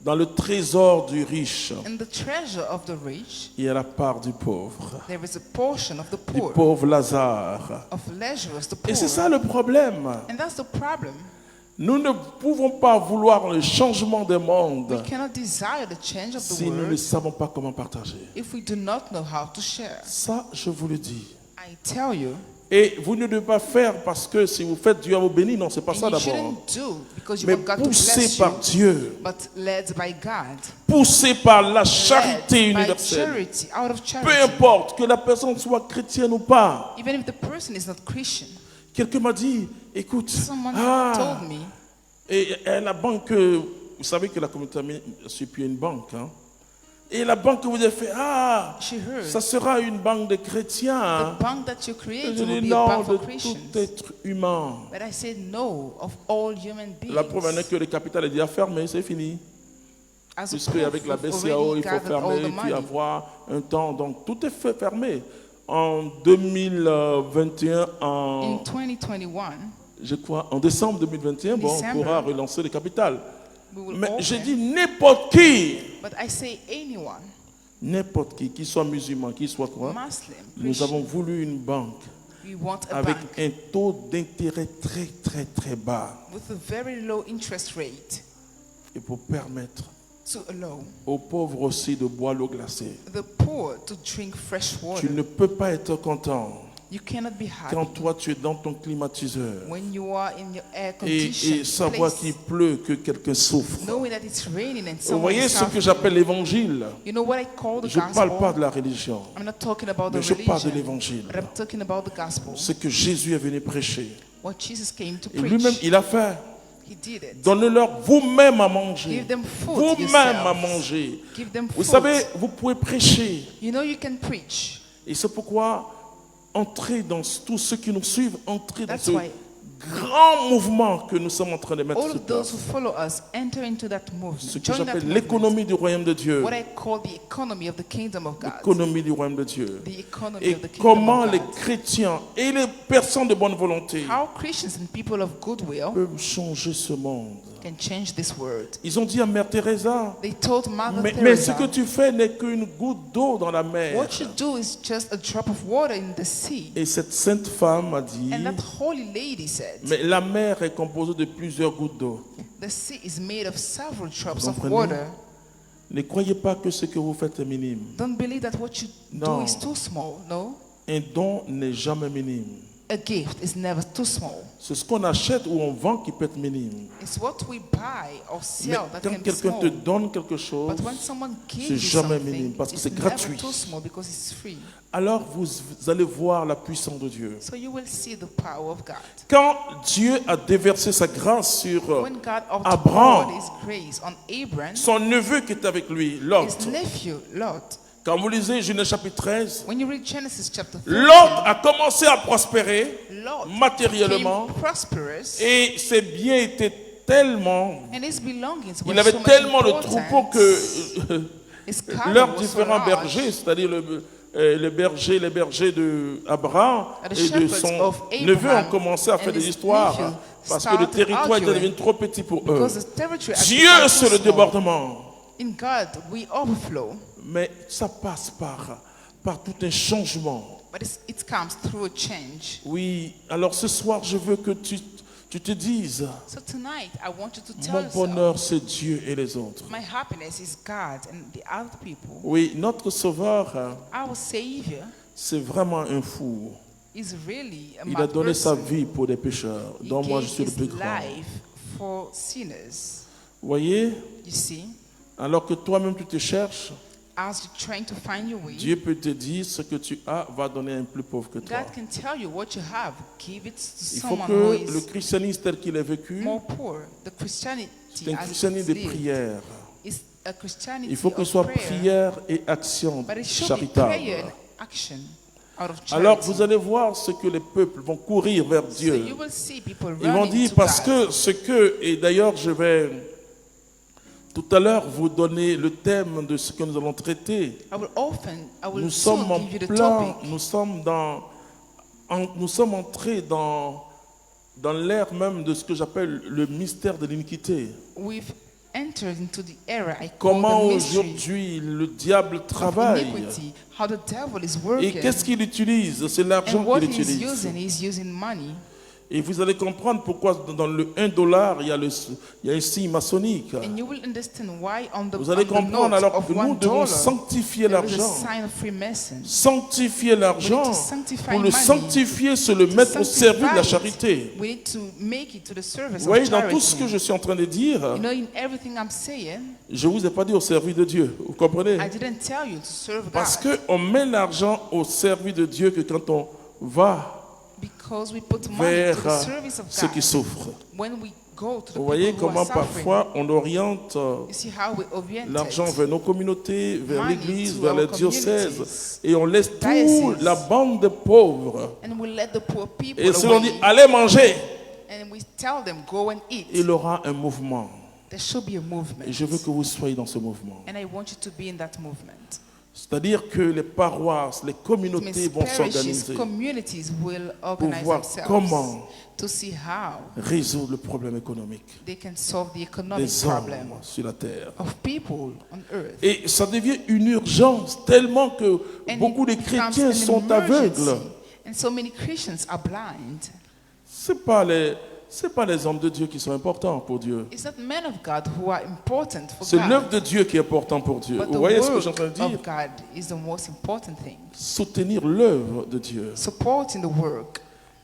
dans le trésor du riche, in the treasure of the rich, il y a la part du pauvre, there is a portion of the du poor, pauvre Lazare. of Lazarus, the Et c'est poor. ça le problème. And that's the problem. Nous ne pouvons pas vouloir le changement du monde We cannot desire the change of the si nous ne world savons pas comment partager. if we do not know how to share. Ça, je vous le dis. I tell you, Et vous ne devez pas faire parce que si vous faites Dieu à vous bénir, non, c'est pas ça and you d'abord. shouldn't do because you Mais want God to poussé bless par you, Dieu, but led by God, poussé par la charité led by universelle. charity, out of Peu charity. importe que la personne soit chrétienne ou pas. Even if the person is not Christian. Quelqu'un m'a dit, écoute, Someone told me, et la banque, vous savez que la communauté suit plus une banque, hein? Et la banque que vous avez fait, she heard, ça sera une banque de chrétiens. the bank that you Je create dis will be a non, bank de for Christians. tout être humain. But I said no of all human beings. La preuve en est que le capital est déjà fermé, c'est fini. As a Puisque proof, avec la we've BCAO, already il faut gathered all fermer, the puis money. avoir un temps. Donc tout est fait fermé. En 2021, In 2021, je crois, en décembre 2021, bon, on December, pourra relancer le capital. we will Mais open. j'ai dit n'importe qui, But I say anyone, n'importe qui soit musulman, qui soit quoi, Muslim, nous Christian, avons voulu une banque we want a avec bank un taux d'intérêt très très très bas with a very low interest rate et pour permettre to allow aux pauvres aussi de boire l'eau glacée. the poor to drink fresh Tu water. ne peux pas être content You cannot be happy quand toi tu es dans ton climatiseur when you are in your air et conditioned savoir place, qu'il pleut, que quelqu'un souffre. knowing that it's raining and Vous someone voyez is ce que suffering. j'appelle l'évangile. You know what I call the Je ne parle pas gospel? de la religion, I'm not talking about the mais je parle de religion, l'évangile. but I'm talking about the gospel. Ce que Jésus est venu prêcher. What Jesus came to Et lui-même, preach. il a fait. He did it. Donnez-leur vous-même à manger. Give them food Vous-même à yourselves. manger. Give them Vous food. savez, vous pouvez prêcher. You know you can preach. Et c'est pourquoi entrez dans tous ceux qui nous suivent, entrez dans That's ce why grand mouvement que nous sommes en train de mettre all sur of those who place. follow us enter into that movement. Ce que Join that j'appelle movement. l'économie du royaume de Dieu. What I call the economy of the kingdom of God. L'économie du royaume de Dieu. The economy Et of the kingdom comment of les God. chrétiens et les personnes de bonne volonté How Christians and people of goodwill peuvent changer ce monde. can change this world. Ils ont dit à Mère Teresa, They told Mother mais ce Teresa, que tu fais n'est qu'une goutte d'eau dans la mer. what you do is just a drop of water in the sea. Et cette sainte femme a dit, And that holy lady said, mais la mer est composée de plusieurs gouttes d'eau. the sea is made of several drops Vous of comprenez? water. Ne croyez pas que ce que vous faites est minime. Don't believe that what you No. do is too small. No. Un don n'est jamais minime. A gift is never too small. C'est ce qu'on achète ou on vend qui peut être minime. It's what we buy or Mais sell that quand can be quelqu'un small. te donne quelque chose, But when someone gives c'est you jamais something, minime parce que it's c'est never gratuit. too small because it's free. alors vous allez voir la puissance de Dieu. So you will see the power of God. Quand Dieu a déversé sa grâce sur When God Abraham, outpoured His grace on Abraham, son neveu qui est avec lui, Lot. his nephew Lot. Quand vous lisez Genèse chapitre 13, When you read Genesis chapter 13, Lot a commencé à prospérer Lot matériellement became prosperous, et ses biens étaient tellement, and his belongings were il avait so much tellement de important. troupeaux que His cattle leurs was so différents large. bergers, c'est-à-dire les bergers d'Abraham The et de shepherds son of neveu Abraham ont commencé à and faire des his histoires nephew parce que le started territoire était arguing devenu trop petit pour eux. Because the territory had Dieu, become c'est too le small. débordement. In God, we overflow, Mais ça passe par tout un changement. but it comes through a change. Oui, alors ce soir, je veux que tu te dises, So tonight, I want you to tell mon yourself, bonheur, c'est Dieu et les autres. my happiness is God and the other people. Oui, notre Sauveur, Our Savior c'est vraiment un fou. is really a Il a mad donné sa person. vie pour des pécheurs, He dont moi je gave suis le his plus grand. life for sinners. Vous voyez, You see, alors que toi-même tu te cherches, as you're trying to find your way, Dieu peut te dire ce que tu as va donner à un plus pauvre que toi. God can tell you what you have. Give it to Il faut someone who que le is christianisme tel qu'il est vécu, more poor. The Christianity c'est un as christianisme de it's lived prière. is a Christianity Il faut que ce of soit prayer, prière et action but it should be prayer charitable. and action out of charity. Alors vous allez voir ce que les peuples vont courir vers So Dieu. you will see people Ils vont running dire to parce God. que ce que, et d'ailleurs je vais tout à l'heure vous donner le thème de ce que nous allons traiter. I will Nous soon sommes en give you the plein, topic. nous sommes entrés dans l'ère même de ce que j'appelle le mystère de l'iniquité. We've entered into the era I call Comment the mystery aujourd'hui le diable of travaille iniquity, how the devil is et working, qu'est-ce qu'il utilise? C'est l'argent and what qu'il he's utilise. he's using money. Et vous allez comprendre pourquoi dans le $1, il y a un signe maçonnique. And you will understand why on the, Vous allez on the comprendre note alors of que nous devons $1, sanctifier there is a l'argent. sign of Freemason. Sanctifier l'argent. We need to sanctify Pour le money. sanctifier, c'est le To mettre au service de la sanctify it, charité. we need to make it to the service Vous voyez, of dans charity. tout ce que je suis en train de dire, You know, in everything I'm saying, je ne vous ai pas dit au service de Dieu. Vous comprenez? I didn't tell you to serve Parce God. qu'on met l'argent au service de Dieu que quand on va Because we put money to vers the service of ceux qui God. souffrent. When we go to the Vous voyez people who comment are suffering, parfois on oriente you see how we orient l'argent it. vers nos communautés, vers Money l'église, to vers our les diocèses, communities, et on laisse toute diocèses. la bande de pauvres. And we let the poor people Et si l'on away, dit allez manger, and we tell them go and eat. il aura un mouvement. There should be a movement. Et je veux que vous soyez dans ce mouvement. And I want you to be in that movement. C'est-à-dire que les paroisses, les It communautés means vont parishes, s'organiser communities will pour organize voir themselves comment to see how résoudre le problème économique they can solve the economic des problem hommes sur la terre. of people on earth. Et ça devient une urgence tellement que And beaucoup de it becomes chrétiens an sont emergency. aveugles. And so many Christians are blind. C'est pas les hommes de Dieu qui sont importants pour Dieu. It's not men of God who are important for C'est l'œuvre God, de Dieu qui est important pour Dieu. but Vous the voyez ce que je suis en work train de dire? of God is the most important thing. Soutenir l'œuvre de Dieu Supporting the work.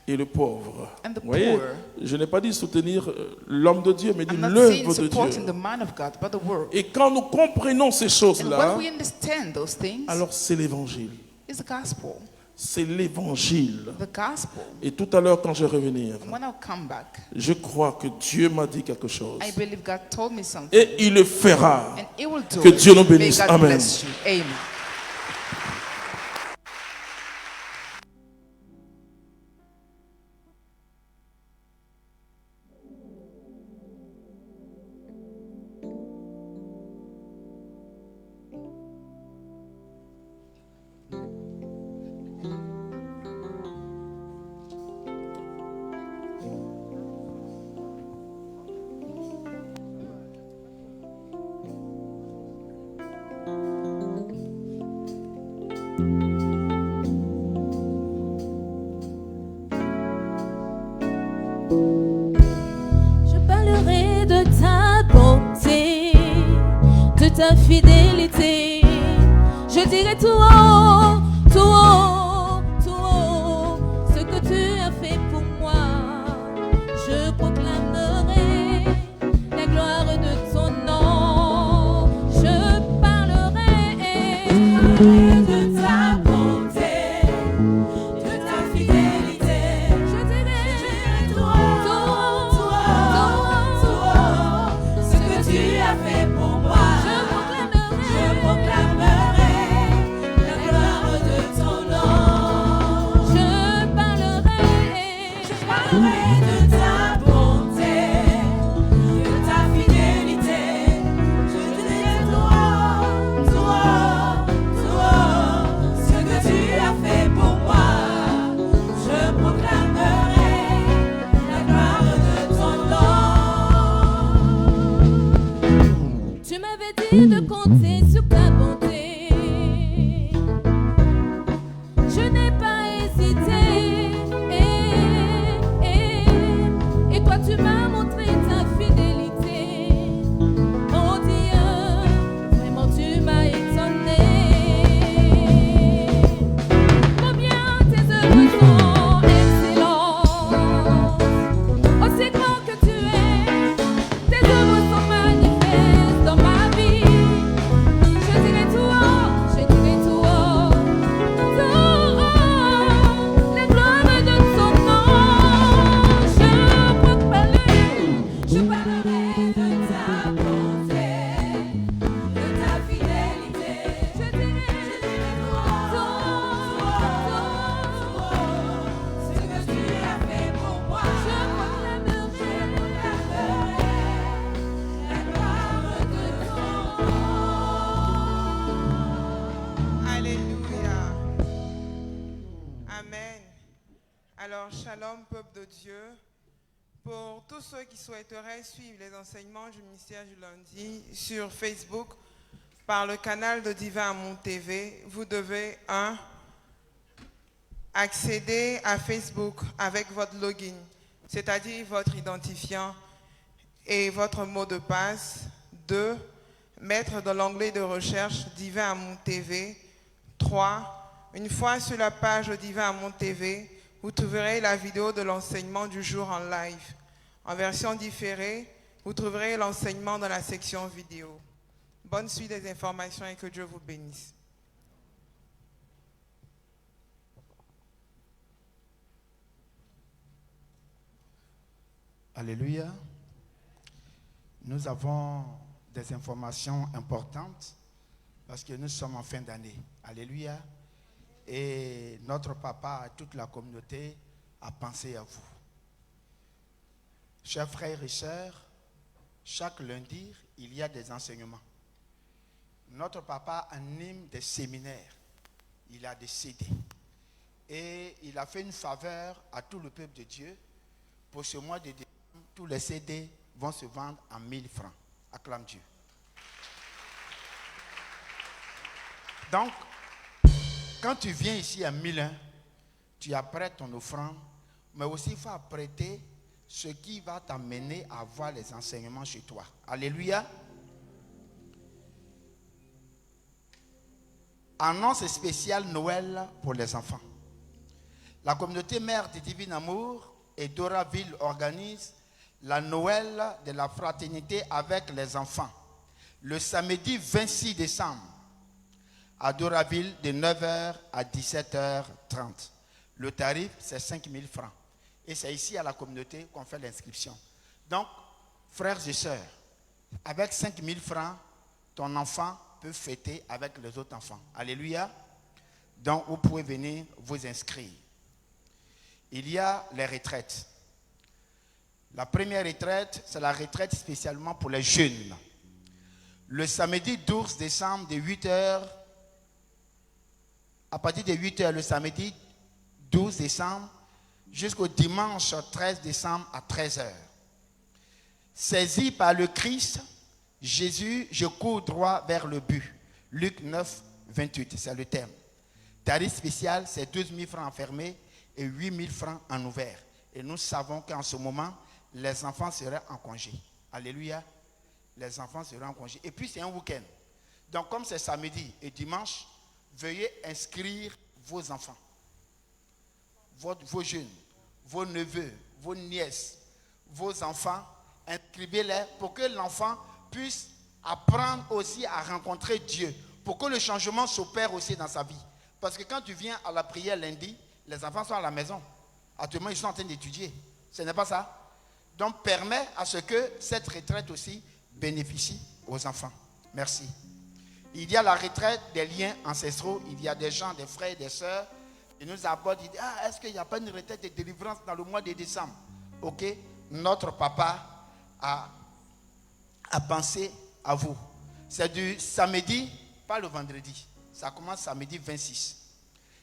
et le pauvre. And the Vous voyez, poor. je n'ai pas dit soutenir l'homme de Dieu, mais dit I'm not saying l'œuvre de supporting Dieu. the man of God, but the work. Et quand nous comprenons ces And choses-là, when we understand those things, alors c'est l'évangile. it's the gospel. C'est l'évangile. The gospel. Et tout à l'heure, quand je vais revenir, And when I come back, je crois que Dieu m'a dit quelque chose. I believe God told me something. Et il le fera. And He will do Que it. Dieu nous May bénisse. God Amen. bless you. Amen. Je parlerai de ta bonté, de ta fidélité. Je dirai tout haut, tout haut, tout haut, ce que tu as fait pour moi. Je proclamerai la gloire de ton nom. Je parlerai de ta bonté, de ta fidélité. je dirai Tout haut, ce que tu as fait pour moi. Je proclamerai la gloire de ton nom. je parlerai de ta bonté, de ta fidélité. Je dirai tout haut, ce que tu as fait pour moi. Je proclamerai la gloire de ton nom. Tu m'avais dit de compter sur ta bonté. Je n'ai pas hésité. Et toi, tu m'as montré ta fidélité. Oh Dieu, vraiment, tu m'as étonné. Combien tes œuvres sont excellentes. Aussi grand que tu es, tes œuvres sont manifestes dans ma vie. Je dirai tout haut, je dirai tout haut, la gloire de ton nom. Je parlerai de ta bonté, de ta fidélité. Je dirai Ce que tu as fait pour moi. je proclamerai La gloire de ton nom. Alléluia. Amen. Alors, shalom, peuple de Dieu. Pour tous ceux qui souhaiteraient suivre les enseignements du ministère du lundi sur Facebook par le canal de Divin Amour TV, vous devez accéder à Facebook avec votre login, c'est-à-dire votre identifiant et votre mot de passe. 2. Mettre dans l'onglet de recherche Divin Amour TV. 3. Une fois sur la page de Divin Amour TV, vous trouverez la vidéo de l'enseignement du jour en live. En version différée, vous trouverez l'enseignement dans la section vidéo. Bonne suite des informations et que Dieu vous bénisse. Alléluia. Nous avons des informations importantes parce que nous sommes en fin d'année. Alléluia. Et notre papa, toute la communauté, a pensé à vous. Chers frères et sœurs, chaque lundi, il y a des enseignements. Notre papa anime des séminaires. Il a des CD. Et il a fait une faveur à tout le peuple de Dieu. Pour ce mois de décembre, tous les CD vont se vendre à 1000 francs. Acclame Dieu. Donc, quand tu viens ici à 1001, tu apprêtes ton offrande, mais aussi il faut apprêter ce qui va t'amener à avoir les enseignements chez toi. Alléluia. Annonce spéciale Noël pour les enfants. La communauté mère du Divin Amour et Doraville organise la Noël de la fraternité avec les enfants le samedi 26 décembre à Doraville de 9h à 17h30. Le tarif, c'est 5 000 francs. Et c'est ici à la communauté qu'on fait l'inscription. Donc, frères et sœurs, avec 5 000 francs, ton enfant peut fêter avec les autres enfants. Alléluia. Donc, vous pouvez venir vous inscrire. Il y a les retraites. La première retraite, c'est la retraite spécialement pour les jeunes. Le samedi 12 décembre de 8h, à partir de 8h le samedi 12 décembre, jusqu'au dimanche 13 décembre à 13h. Saisi par le Christ, Jésus, je cours droit vers le but. Luc 9, 28, c'est le terme. Tarif spécial, c'est 12 000 francs enfermés et 8 000 francs en ouvert. Et nous savons qu'en ce moment, les enfants seraient en congé. Alléluia. Les enfants seront en congé. Et puis c'est un week-end. Donc comme c'est samedi et dimanche, veuillez inscrire vos enfants, vos jeunes, vos neveux, vos nièces, vos enfants. Inscrivez-les pour que l'enfant puisse apprendre aussi à rencontrer Dieu, pour que le changement s'opère aussi dans sa vie. Parce que quand tu viens à la prière lundi, les enfants sont à la maison. Actuellement, ils sont en train d'étudier. Ce n'est pas ça? Donc, permet à ce que cette retraite aussi bénéficie aux enfants. Merci. Il y a la retraite des liens ancestraux. Il y a des gens, des frères et des sœurs qui nous abordent. Ils disent, est-ce qu'il n'y a pas une retraite de délivrance dans le mois de décembre? Ok. Notre papa a pensé à vous. C'est du samedi, pas le vendredi. Ça commence samedi 26.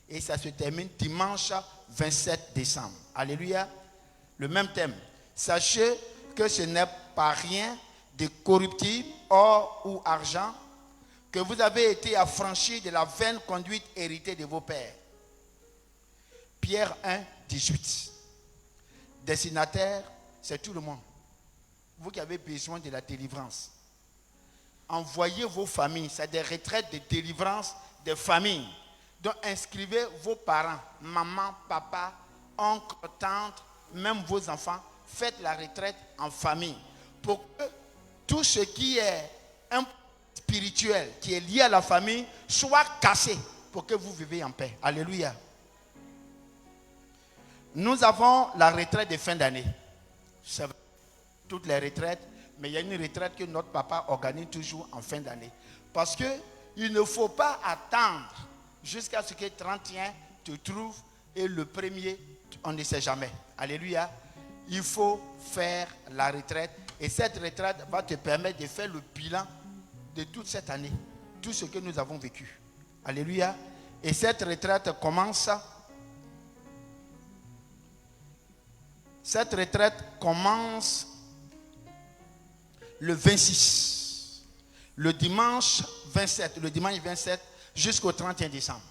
Et ça se termine dimanche 27 décembre. Alléluia. Le même thème. Sachez que ce n'est pas rien de corruptible, or ou argent, que vous avez été affranchis de la vaine conduite héritée de vos pères. Pierre 1, 18. Destinataire, c'est tout le monde. Vous qui avez besoin de la délivrance. Envoyez vos familles. C'est des retraites de délivrance des familles. Donc inscrivez vos parents, maman, papa, oncle, tante, même vos enfants. Faites la retraite en famille. Pour que tout ce qui est spirituel, qui est lié à la famille, soit cassé. Pour que vous viviez en paix. Alléluia. Nous avons la retraite de fin d'année. C'est vrai. Toutes les retraites, mais il y a une retraite que notre papa organise toujours en fin d'année. Parce qu'il ne faut pas attendre jusqu'à ce que 31 te trouve et le premier, on ne sait jamais. Alléluia. Il faut faire la retraite et cette retraite va te permettre de faire le bilan de toute cette année, tout ce que nous avons vécu. Alléluia. Et cette retraite commence. Cette retraite commence le 26, le dimanche 27 jusqu'au 31 décembre.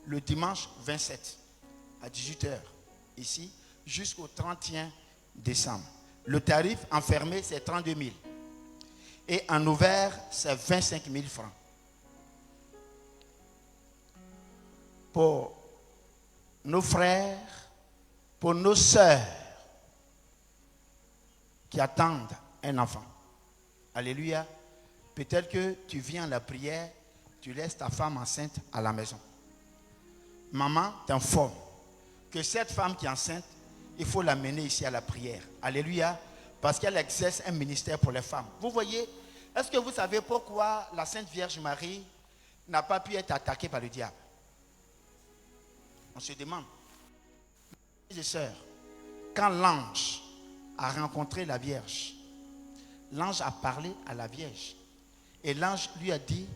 Le dimanche 27 à 18h ici jusqu'au 31 décembre. Le tarif enfermé c'est 32 000 et en ouvert c'est 25 000 francs. Pour nos frères, pour nos sœurs qui attendent un enfant. Alléluia. Peut-être que tu viens à la prière, tu laisses ta femme enceinte à la maison. Maman t'informe que cette femme qui est enceinte, il faut l'amener ici à la prière. Alléluia. Parce qu'elle exerce un ministère pour les femmes. Vous voyez, est-ce que vous savez pourquoi la Sainte Vierge Marie n'a pas pu être attaquée par le diable? On se demande. Mes sœurs, quand l'ange a rencontré la Vierge, l'ange a parlé à la Vierge. Et l'ange lui a dit,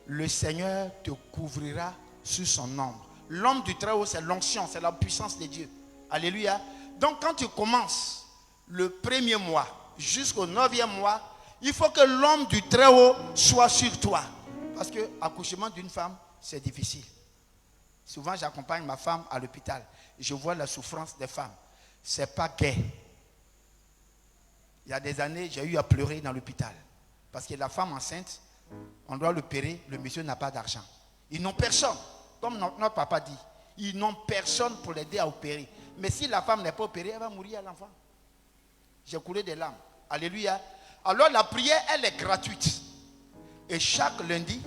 le Seigneur te couvrira sous son ombre. L'ombre du Très-Haut, c'est l'onction, c'est la puissance de Dieu. Alléluia. Donc quand tu commences le premier mois jusqu'au 9e mois, il faut que l'ombre du Très-Haut soit sur toi. Parce que l'accouchement d'une femme, c'est difficile. Souvent, j'accompagne ma femme à l'hôpital. Je vois la souffrance des femmes. Ce n'est pas gai. Il y a des années, j'ai eu à pleurer dans l'hôpital. Parce que la femme enceinte, on doit l'opérer, le monsieur n'a pas d'argent. Ils n'ont personne. Comme notre papa dit, ils n'ont personne pour l'aider à opérer. Mais si la femme n'est pas opérée, elle va mourir à l'enfant. J'ai coulé des larmes. Alléluia. Alors la prière, elle est gratuite. Et chaque lundi,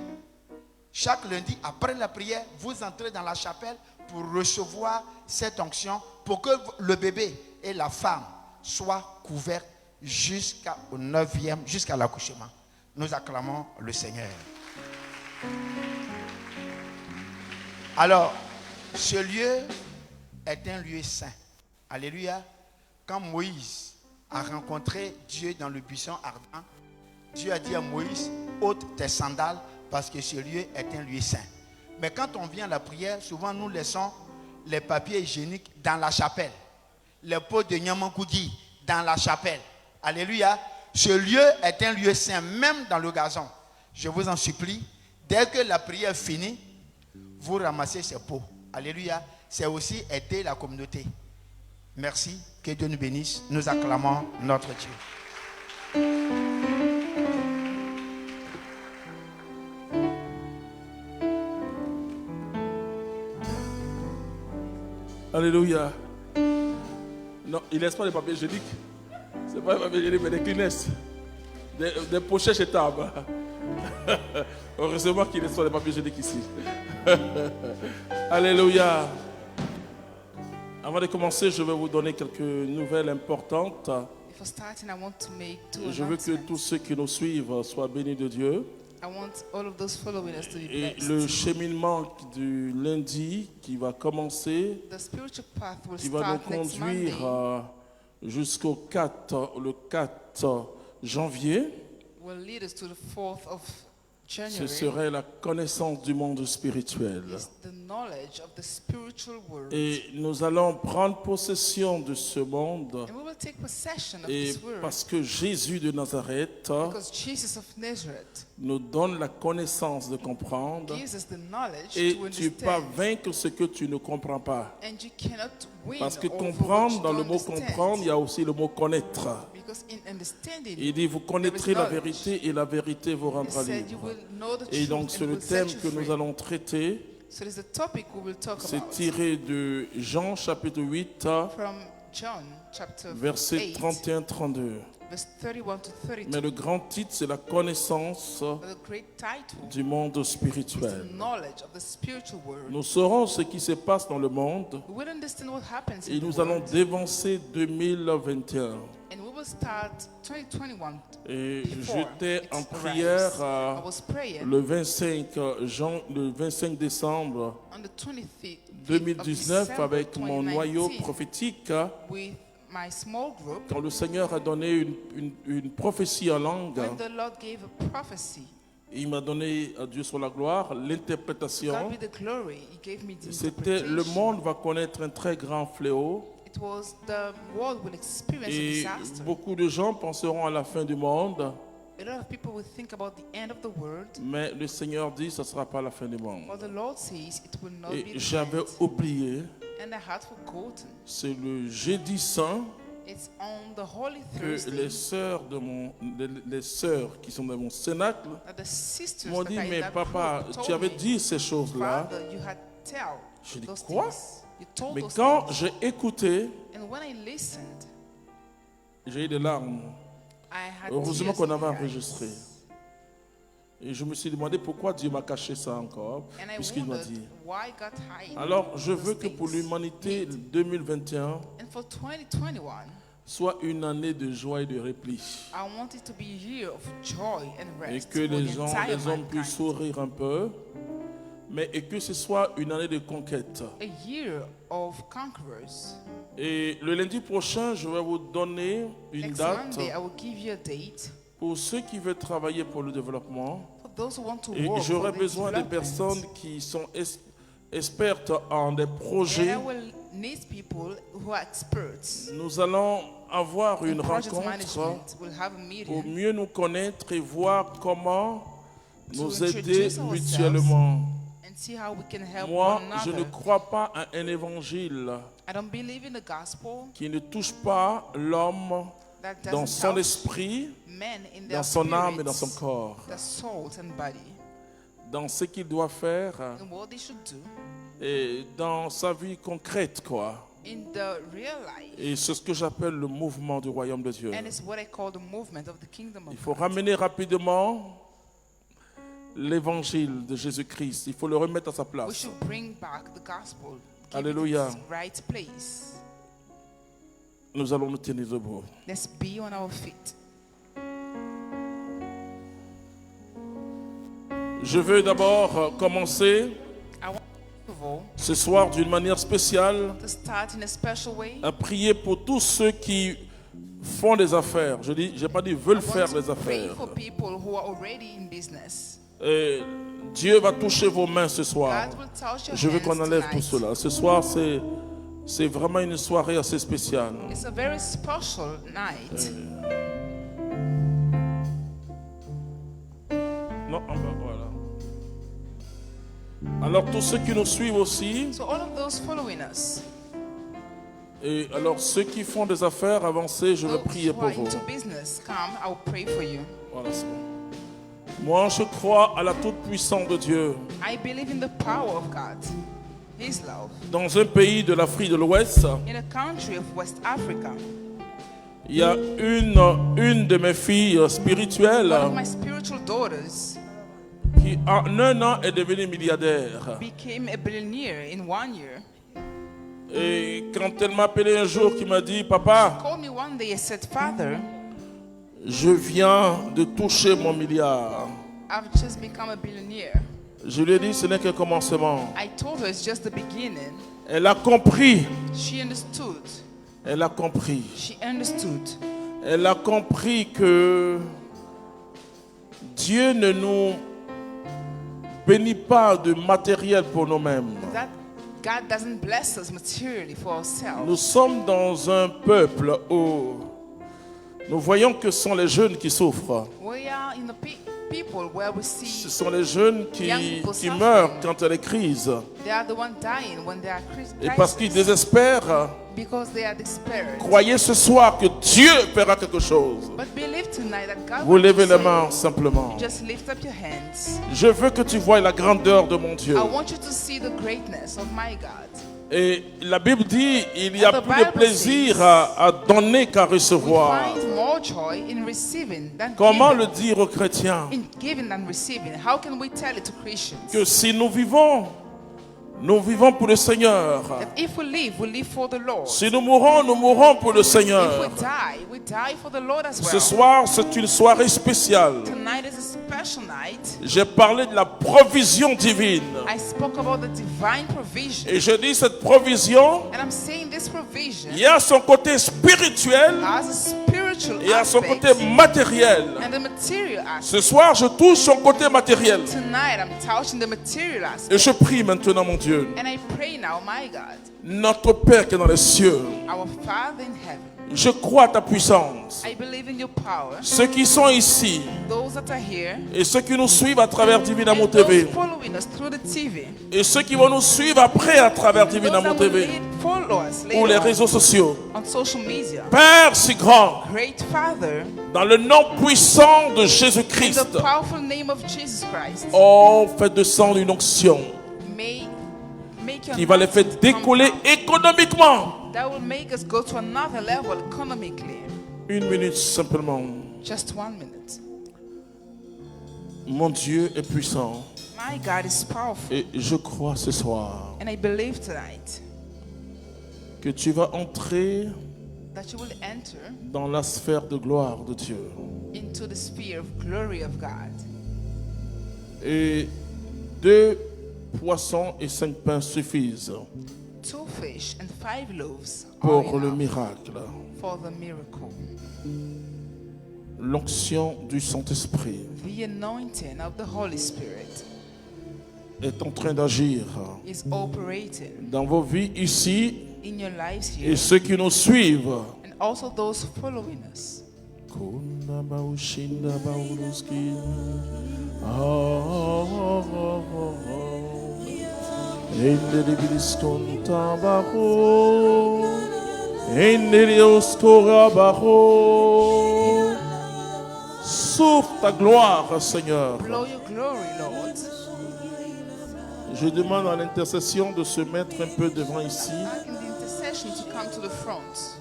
après la prière, vous entrez dans la chapelle pour recevoir cette onction, pour que le bébé et la femme soient couverts jusqu'à l'accouchement. Nous acclamons le Seigneur. Alors, ce lieu est un lieu saint. Alléluia. Quand Moïse a rencontré Dieu dans le buisson ardent, Dieu a dit à Moïse, ôte tes sandales parce que ce lieu est un lieu saint. Mais quand on vient à la prière, souvent nous laissons les papiers hygiéniques dans la chapelle. Les pots de Nyamankoudi dans la chapelle. Alléluia. Ce lieu est un lieu saint, même dans le gazon. Je vous en supplie, dès que la prière est finie, vous ramassez ces pots. Alléluia. C'est aussi aider la communauté. Merci. Que Dieu nous bénisse. Nous acclamons notre Dieu. Alléluia. Non, il ne laisse pas les papiers hygiéniques. Ce n'est pas des papiers hygiéniques, mais des Kleenex. Des pochettes chez table. Heureusement qu'il laisse pas les papiers hygiéniques ici. Alléluia. Avant de commencer, je vais vous donner quelques nouvelles importantes. Before starting, I want to make two Je veux que announcements. tous ceux qui nous suivent soient bénis de Dieu. I want all of those following us to be Et blessed. le cheminement du lundi qui va commencer, The spiritual path will qui va nous start next conduire Monday, jusqu'au 4 janvier. will lead us to the 4th of Ce January. serait la connaissance du monde spirituel. Is the knowledge of the spiritual world. Et nous allons prendre possession de ce monde. And we will take possession of Et this world parce que Jésus de Nazareth because Jesus of Nazareth nous donne la connaissance de comprendre. gives us the knowledge Et to tu peux pas understand. vaincre ce que tu ne comprends pas. And you cannot win Parce que over what comprendre, you dans le don't mot understand. comprendre, il y a aussi le mot connaître. Because in understanding, Il dit, vous connaîtrez there la is knowledge. vérité et la vérité vous He rendra said you libre. will know the Et truth donc and c'est le will set thème you que free. nous allons traiter. So it's the topic we will talk C'est about tiré de Jean chapitre 8, from John chapter versets 8, 31-32. verse 31 to 32. Mais le grand titre, c'est la connaissance But the great title du monde is the spirituel. knowledge of the spiritual world. Nous saurons ce qui se passe dans le monde We will understand what happens et in nous the allons world, dévancer 2021. and we will start 2021. Et before j'étais it en arrives. prière I was praying le 25 décembre on the 25th 2019 of avec December mon noyau 2019 prophétique with my small group quand le Seigneur a donné une prophétie en langue. when the Lord gave a prophecy. Il m'a donné, à Dieu soit la gloire, God l'interprétation. be the glory. He gave me the C'était le interpretation. monde va connaître un très grand fléau It was the world will experience a et disaster. beaucoup de gens penseront à la fin du monde, A lot of people will think about the end of the world, mais le Seigneur dit que ce ne sera pas la fin du monde. but the Lord says it will not be Et the j'avais end. oublié, And I had forgotten. c'est le jeudi saint It's on the Holy que Thursday les sœurs qui sont dans mon cénacle that the sisters m'ont that dit, are in mais that papa, group tu avais told me, dit ces choses-là. Father, you had tell Je dis, those quoi? things. You told Mais those quand things. j'ai écouté, And when I listened, j'ai eu des larmes. I had Heureusement tears qu'on in avait my eyes. enregistré. Et je me suis demandé pourquoi Dieu m'a caché ça encore, And I puisqu'il m'a wondered dit. why God hid Alors, je those veux que pour things. l'humanité 2021 And for 2021, soit une année de joie et de repli. I want it to be a year of joy and Et rest que for les the gens, entire les hommes puissent mankind. sourire un peu, mais et que ce soit une année de conquête. a year of conquerors. Et le lundi prochain, je vais vous donner une Next date Monday, I will give you a date pour ceux qui veulent travailler pour le développement. for those who want to Et work for j'aurai the besoin de development. personnes qui sont expertes en des And projets. I will need people who are experts Nous allons avoir in une project rencontre management. We'll have a pour meeting mieux nous connaître et voir comment to nous aider introduce ourselves mutuellement. and see how we can help Moi, one je ne another. crois pas à un évangile I don't believe in the gospel qui ne touche pas l'homme that dans doesn't son touch esprit, men in their dans son âme et dans spirits, son corps, their soul and body, dans ce qu'il doit faire and what they should do et dans sa vie concrète, quoi. in the real life. Et c'est ce que j'appelle le mouvement du royaume de Dieu. And it's what I call the movement of the kingdom Il of faut God. ramener rapidement l'évangile de Jésus-Christ. Il faut le remettre à sa We place. should bring back the gospel, give Alléluia. it its right place. Nous allons nous tenir debout. Let's be on our feet. Je veux d'abord commencer I want first of all ce soir d'une manière spéciale to start in a special way. à prier pour tous ceux qui font des affaires. Je dis, j'ai pas dit veulent I want faire to des pray affaires. for people who are already in business. Et Dieu va toucher vos mains ce soir. God will touch your Je veux hands qu'on enlève tout tonight. cela. Ce soir, c'est vraiment une soirée assez spéciale. It's a very special night. Non, en bas, voilà. Alors tous ceux qui nous suivent aussi, So all of those following us, et alors ceux qui font des affaires avancées, je vais those prier who pour are vous. into business, come, I will pray for you. Voilà, c'est bon. Moi, je crois à la toute-puissance de Dieu. I believe in the power of God, His love. Dans un pays de l'Afrique de l'Ouest, In a country of West Africa, il y a une de mes filles spirituelles one of my spiritual daughters qui en un an est devenue milliardaire. became a billionaire in 1 year. Et quand elle m'a appelé un jour, qui m'a dit, papa, Called me one day and said, Father, je viens de toucher mon milliard. I've just become a billionaire. Je lui ai dit, ce n'est qu'un commencement. I told her it's just the beginning. Elle a compris. She understood. Elle a compris. She understood. Elle a compris que Dieu ne nous bénit pas de matériel pour nous-mêmes. That God doesn't bless us materially for ourselves. Nous sommes dans un peuple où nous voyons que ce sont les jeunes qui souffrent. We are in the people where we Ce see sont les jeunes qui meurent quand il y a des crises. they are the ones dying when they are Et parce qu'ils désespèrent, because they are desperate. croyez ce soir que Dieu fera quelque chose. But believe tonight that God Vous will levez les save. mains simplement. Just lift up your hands. Je veux que tu voies la grandeur de mon Dieu. I want you to see the greatness of my God. Et la Bible dit, il y a The plus de Bible plaisir says, à donner qu'à We recevoir. find more joy in receiving than Comment giving. le dire aux chrétiens? In giving than receiving. How can we tell it to Christians? Que si nous vivons pour le Seigneur. That if we live for the Lord. Si nous mourrons pour le If Seigneur. we die for the Lord as Ce well. soir, c'est une soirée spéciale. Tonight is a special night. J'ai parlé de la provision divine. I spoke about the divine provision. Et je dis cette provision, And I'm saying this provision il y a son côté spirituel has a spiritual et à son aspect côté matériel. and the material aspect. Ce soir, je touche son côté matériel. Tonight I'm touching the material aspect. Et je prie maintenant, mon Dieu. And I pray now, my God, Notre Père qui est dans les cieux, our Father in heaven, je crois à ta puissance. I believe in your power. Ceux qui sont ici Those that are here, et ceux qui nous suivent à travers Divine Amour and those TV following us through the TV, et ceux qui vont nous suivre après à travers those Divine that Amour will TV follow us ou les later réseaux sociaux. on social media. Père si grand, Great Father, dans le nom puissant de in Jésus-Christ, the powerful name of Jesus Christ, oh, fais descendre une onction make your qui va les faire anointing come décoller down. économiquement. That will make us go to another level economically. Une minute simplement. Just 1 minute. Mon Dieu est puissant My God is powerful. et je crois ce soir And I believe tonight que tu vas entrer that you will enter dans la sphère de gloire de Dieu. into the sphere of glory of God. Et deux poissons et 5 pains suffisent 2 fish and 5 loaves are pour le enough miracle. for the miracle. L'onction du Saint-Esprit The anointing of the Holy Spirit est en train d'agir is operating dans vos vies ici in your lives et here ceux qui nous suivent. and also those following us. Souffle ta gloire, Seigneur. Blow your glory, Lord. Je demande à l'intercession de se mettre un peu devant ici. Ask in the intercession to come to the front.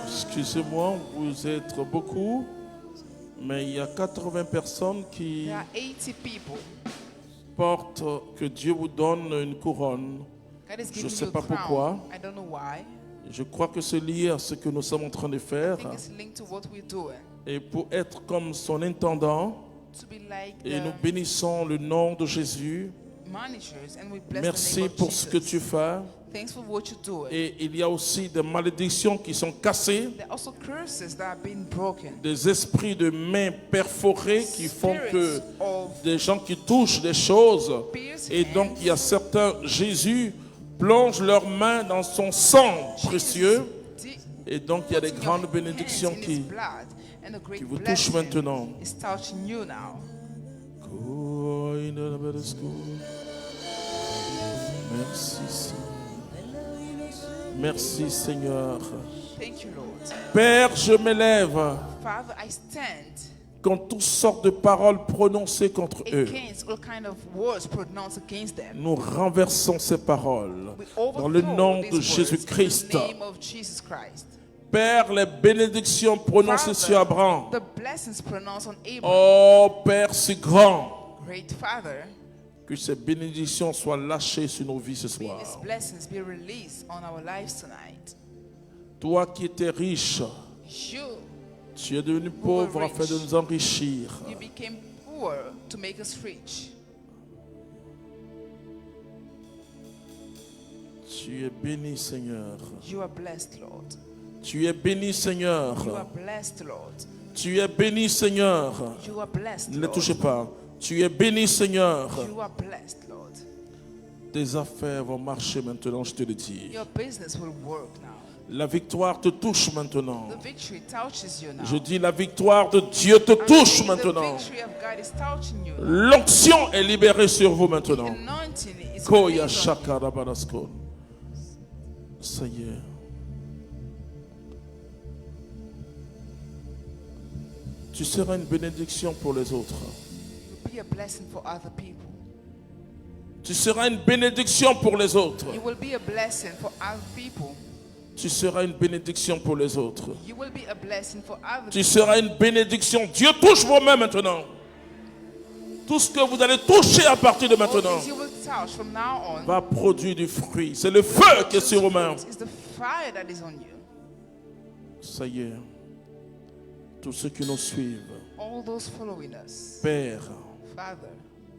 Excusez-moi, vous êtes beaucoup, mais il y a 80 personnes qui There are 80 people. portent que Dieu vous donne une couronne. God is Je giving ne sais you a pas pourquoi. crown. I don't know why. Je crois que c'est lié à ce que nous sommes en train de I faire. think it's linked to what we're doing. Et pour être comme son intendant, To be like et nous the bénissons le nom de Jésus. managers and we bless the Merci name of pour ce que Jesus. tu fais. Thanks for what you're doing. Et il y a aussi des malédictions qui sont cassées, There are also curses that have been broken. des esprits de mains perforées qui font que Spirits of des gens qui touchent des choses. pierced Et donc hands. il y a certains, Jésus plonge leurs mains dans son sang précieux. Et donc il y a des Putting grandes your bénédictions hands in his qui blood, and a great vous touchent blessing maintenant. is touching you now. Merci Seigneur. Merci Seigneur. Thank you, Lord. Père, je m'élève Father, I stand contre toutes sortes de paroles prononcées contre eux. against all kind of words pronounced against them. Nous renversons ces paroles We dans le nom overthrow de these words Jésus-Christ. in the name of Jesus Christ. Père, les bénédictions prononcées sur Father, Abraham. the blessings pronounced on Abraham. Oh Père si grand, Great Father, que ces bénédictions soient lâchées sur nos vies ce may soir. these blessings be released on our lives tonight. Toi qui étais riche, You, tu es devenu pauvre afin de nous enrichir. you became poor to make us rich. Tu es béni Seigneur. You are blessed, Lord. Tu es béni You are Seigneur. blessed, Lord. Tu es béni Seigneur. You are blessed, Ne les Lord. touchez pas. Tu es béni Seigneur. You are blessed, Lord. Tes affaires vont marcher maintenant, je te le dis. Your business will work now. La victoire te touche maintenant. The victory touches you now. Je dis la victoire de Dieu te I'm touche saying maintenant. The victory of God is touching you now. L'onction est libérée sur vous maintenant. Anointing is Koya released on you. shakara barasko. Ça y est. Tu seras une bénédiction pour les autres. You'll be a blessing for other people. Tu seras une bénédiction pour les autres. You will be a blessing for other people. Tu seras une bénédiction pour les autres. You will be a blessing for other Tu people. seras une bénédiction. Dieu touche vos mains maintenant. Tout ce que vous allez toucher à partir de All maintenant things you will touch from now on. va produire du fruit. C'est le feu qui est sur vos mains. It's the fire that is on you. Ça y est. Tous ceux qui nous suivent, All those following us, Père, Father,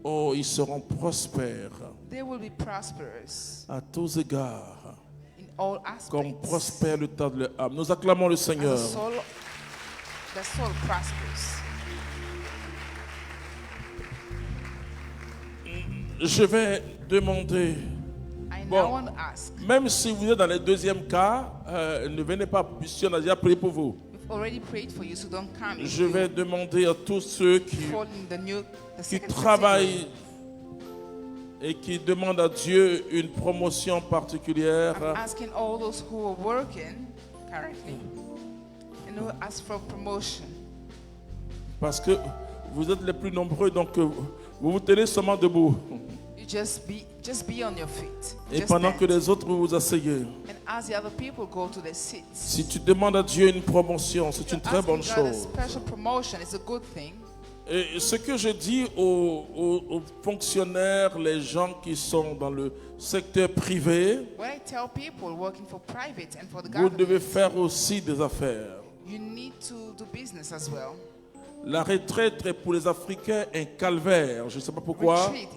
oh, ils seront prospères they will be prosperous à tous égards, in all comme aspects. prospère le tas de leur âme. Nous acclamons le As Seigneur. the soul prospers. Je vais demander, I Bon. now want to ask, même si vous êtes dans le deuxième cas, ne venez pas, puisqu'on a déjà prié pour vous. we've already prayed for you, so don't come. If Je you vais demander à tous ceux qui fall in the qui second travaillent category. et qui demandent à Dieu une promotion particulière. I'm asking all those who are working currently and who ask for promotion. Parce que vous êtes les plus nombreux, donc vous vous tenez seulement debout. You just be on your feet. Et Just pendant stand. que les autres, vous vous asseyez. And as the other people go to their seats. Si tu demandes à Dieu une promotion, c'est une très Asking bonne God a chose. special promotion is a good thing. Et ce que je dis aux fonctionnaires, les gens qui sont dans le secteur privé, When I tell people working for private and for the vous devez government, faire aussi des affaires. You need to do business as well. La retraite est pour les Africains un calvaire. Je ne sais pas pourquoi. Retreat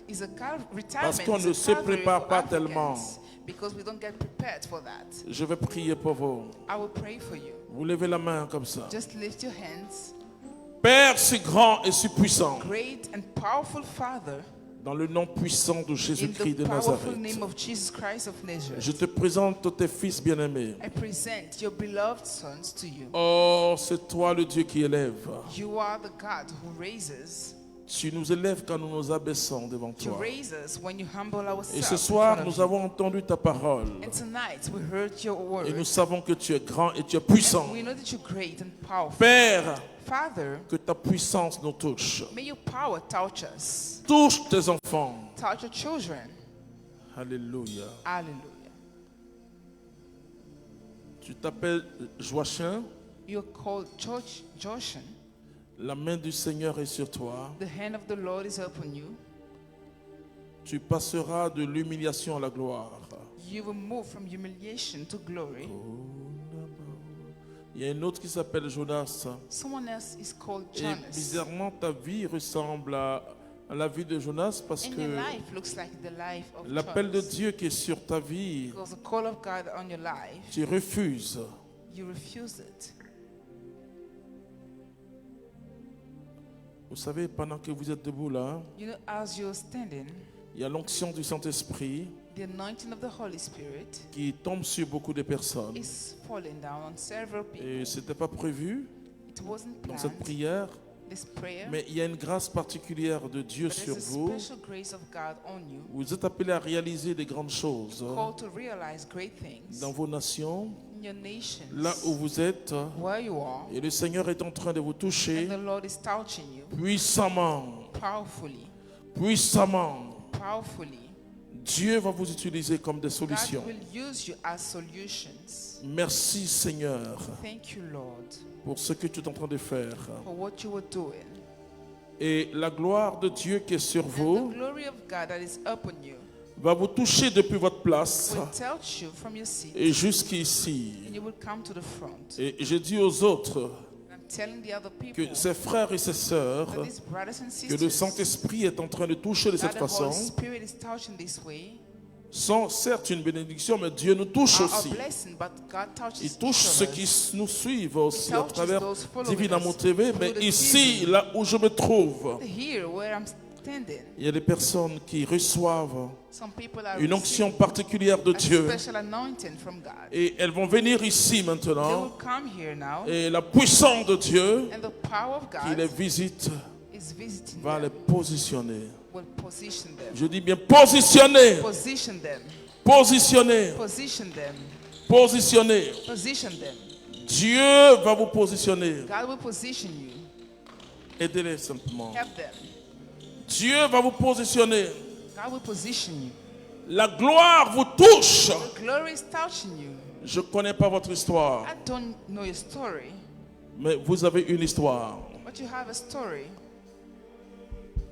is a retirement. Parce qu'on is ne a se calvary prépare for pas Africans, tellement. because we don't get prepared for that. Je vais prier pour vous. I will pray for you. Vous levez la main comme ça. Just lift your hands. Père si grand et si puissant, Great and powerful Father, dans le nom puissant de in Jésus-Christ the de powerful Nazareth, name of Jesus Christ of Nazareth, je te présente tes fils bien-aimés. I present your beloved sons to you. Oh, c'est toi le Dieu qui élève. You are the God who raises. Tu nous élèves quand nous nous abaissons devant You toi. raise us when you humble ourselves. Et ce in soir, front of nous you. avons entendu ta parole. And tonight we heard your word. Et nous savons que tu es grand et tu es puissant. And we know that you're great and powerful. Père, Father, que ta puissance nous touche. may your power touch us. Touche tes enfants. Touch your children. Alléluia. Hallelujah. Tu t'appelles Joachim. You're called Joshan. La main du Seigneur est sur toi. The hand of the Lord is upon you. Tu passeras de l'humiliation à la gloire. You will move from humiliation to glory. Il y a un autre qui s'appelle Jonas. Someone else is called Et Jonas. bizarrement, ta vie ressemble à la vie de Jonas parce And que your life looks like the life of l'appel de Jonas. Dieu qui est sur ta vie, Because the call of God on your life, tu refuses. you refuse it. Vous savez, pendant que vous êtes debout là, You know, as you're standing, il y a l'onction du Saint-Esprit the anointing of the Holy Spirit qui tombe sur beaucoup de personnes. is falling down on several people. Et ce n'était pas prévu It wasn't dans cette planned, prière, this prayer, mais il y a une grâce particulière de Dieu but sur there's a vous. special grace of God on you, Vous êtes appelés à réaliser des grandes choses called to realize great things dans vos nations, in your nations, là où vous êtes. where you are, Et le Seigneur est en train de vous toucher and the Lord is touching you puissamment, powerfully, puissamment. powerfully. Dieu va vous utiliser comme des God solutions. will use you as solutions. Merci Seigneur Thank you, Lord, pour ce que tu es en train de faire. for what you were doing. Et la gloire de Dieu qui est sur And vous the glory of God that is upon you va vous toucher depuis votre place will touch you from your seat, et jusqu'ici. and you will come to the front. Et je dis aux autres I'm telling the other people que ces frères et ces sœurs, that these brothers and que le sisters, Saint-Esprit est en train de toucher de that cette the Holy façon, Spirit is touching this way, sont certes une bénédiction, mais Dieu nous touche are a aussi. blessing, but God touches Il touche each ceux of qui us. nous suivent aussi à touches travers those following Divinamo us TV, through mais the ici, TV. là où je me trouve, Here, where I'm standing, il y a des personnes qui reçoivent some people are une onction receiving particulière de a Dieu special anointing from God. et elles vont venir ici They will maintenant come here now, et la puissance de Dieu and the power of qui les God visite is visiting va les them, positionner. will position them. Je dis bien positionner, Position them. positionner, Position them. positionner. Position them. Dieu va vous positionner. God will position you. Aidez-les simplement. Help them. Dieu va vous positionner. God will position you. La gloire vous touche. The glory is touching you. Je ne connais pas votre histoire, I don't know your story, mais vous avez une histoire. but you have a story.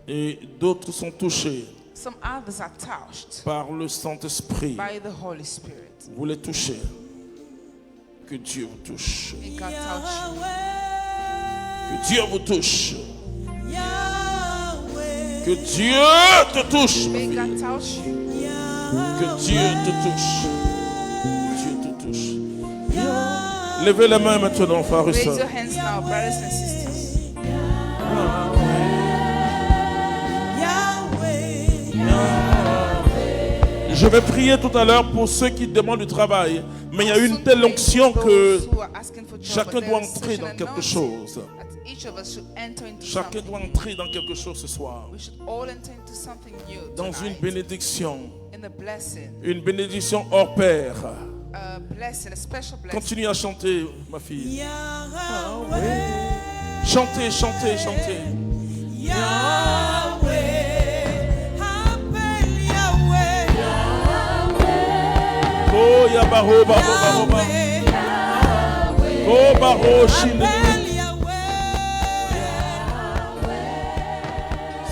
Et d'autres sont touchés Some others are touched par le Saint-Esprit. by the Holy Spirit. Vous les touchez. Que Dieu vous touche. May God touch Que Dieu vous touche. Yahweh, Que Dieu te touche. you. ma May fille. God touch you. Que Dieu te touche. Dieu te touche. Levez les mains maintenant, frères et Raise sœurs. your hands now, brothers and sisters. Yahweh, Je vais prier tout à l'heure pour ceux qui demandent du travail. Mais il y a une Soon telle pray onction for que those who are asking for job, chacun but doit there is entrer such dans an quelque anointing chose. that each of us should enter into Chacun something. doit entrer dans quelque chose ce soir. We should all enter into something new Dans une tonight. bénédiction. In a blessing, Une bénédiction hors pair. a blessing, a special blessing. Continue à chanter, ma fille. Yahweh, Chantez, chantez, chantez. Yahweh, appelle Yahweh, Oh, Yabaro, Baro, Baro, Baro. Yahweh, Oh, Baro, Chine. appelle Yahweh,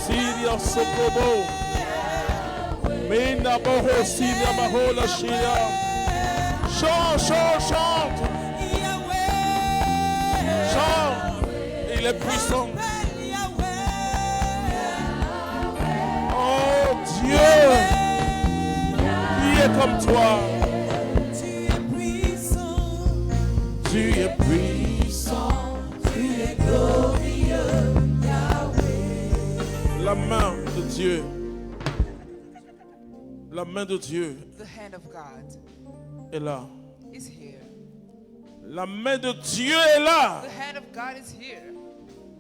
Syria, Sokobo. Mina, Baro, Syria, Baro, la Chia. Chante, chante, chante. Yahweh, Il est puissant. Appelle Yahweh. Oh Dieu, qui est comme toi? Tu es puissant. Tu es puissant. Tu es glorieux, Yahweh. La main de Dieu. La main de Dieu The hand of God est là. is here. La main de Dieu est là. The hand of God is here.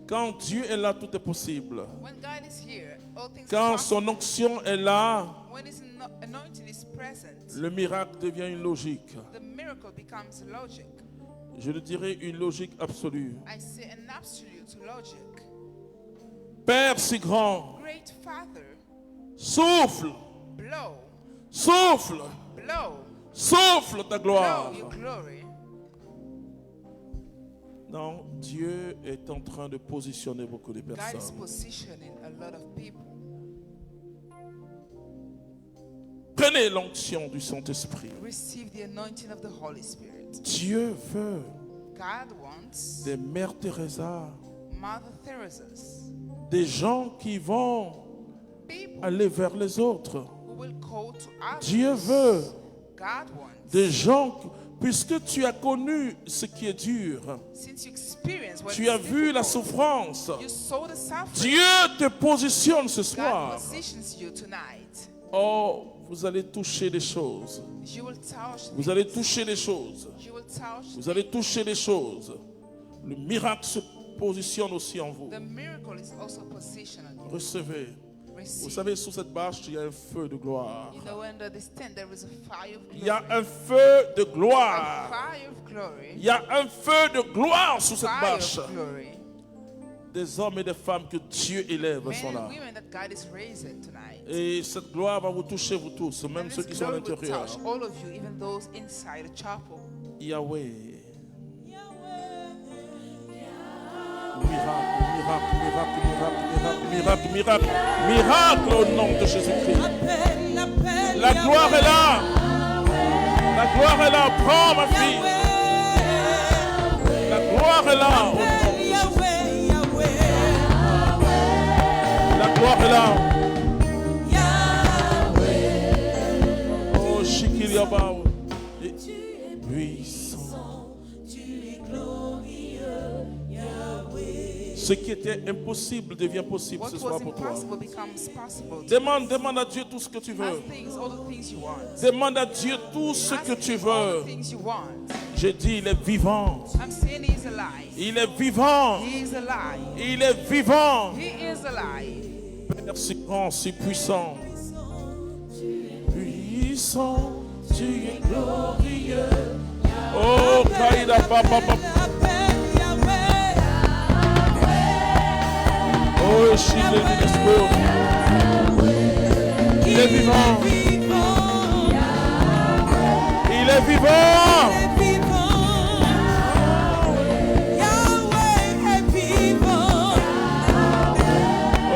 Quand Dieu est là, tout est possible. When God is here, all things are Quand possible. son onction est là, When His anointing is present, le miracle devient une logique. the miracle becomes logic. Je le dirais une logique absolue. I say an absolute logic. Père si grand, Great Father, souffle, blow, souffle, blow, souffle ta gloire. blow your glory. Non, Dieu est en train de positionner beaucoup de God is personnes. positioning a lot of people. Prenez l'onction du Saint-Esprit. Receive the anointing of the Holy Spirit. Dieu veut God wants des Mères Teresa, Mother Teresa's, des gens qui vont people aller vers les autres. who will call to others. Dieu veut God wants, des gens, puisque tu as connu ce qui est dur, since you experience what tu as is vu la difficult, souffrance, you saw the suffering. Dieu te positionne ce God soir. positions you tonight. Oh, vous allez toucher des choses. You will touch Vous allez toucher des choses. You will touch Vous allez toucher des choses. Le miracle se positionne aussi en vous. The miracle is also positioned on you. Recevez. Vous Receive. savez, sous cette bâche, il y a un feu de gloire. You know, under this tent there is a fire of glory. Il y a un feu de A gloire. fire of glory. Il y a un feu de gloire sous cette Fire bâche. of glory. Des hommes et des femmes que Dieu élève sont Men là. and women that God is raising tonight. Et cette gloire va vous toucher, vous tous, même And ceux this qui sont à glory will l'intérieur. touch all of you, even those inside the chapel. Yahweh. Miracle, miracle, miracle, miracle, miracle, miracle, miracle au nom de Jésus-Christ. Appelle, appelle La gloire est là. La gloire est là. Prends ma fille. La gloire est là. Au nom de Jésus. Yahweh, Yahweh, La gloire est là. Yahweh. Oh, Shikiriabao. Puissant. Ce qui était impossible devient possible What ce soir was pour toi. impossible becomes possible. Demande à Dieu tout ce que tu veux. Ask things, all the things you want. Demande à Dieu tout ce que Ask tu him all veux. the things you want. J'ai dit, il est vivant. I'm saying he is alive. Il est vivant. He is alive. Il est vivant. He is alive. Père si grand, si puissant. Puissant, tu es glorieux. Oh, Kaïda, papa, papa. Appelle Yahweh. Oh, Chile, il est vivant. Il est vivant.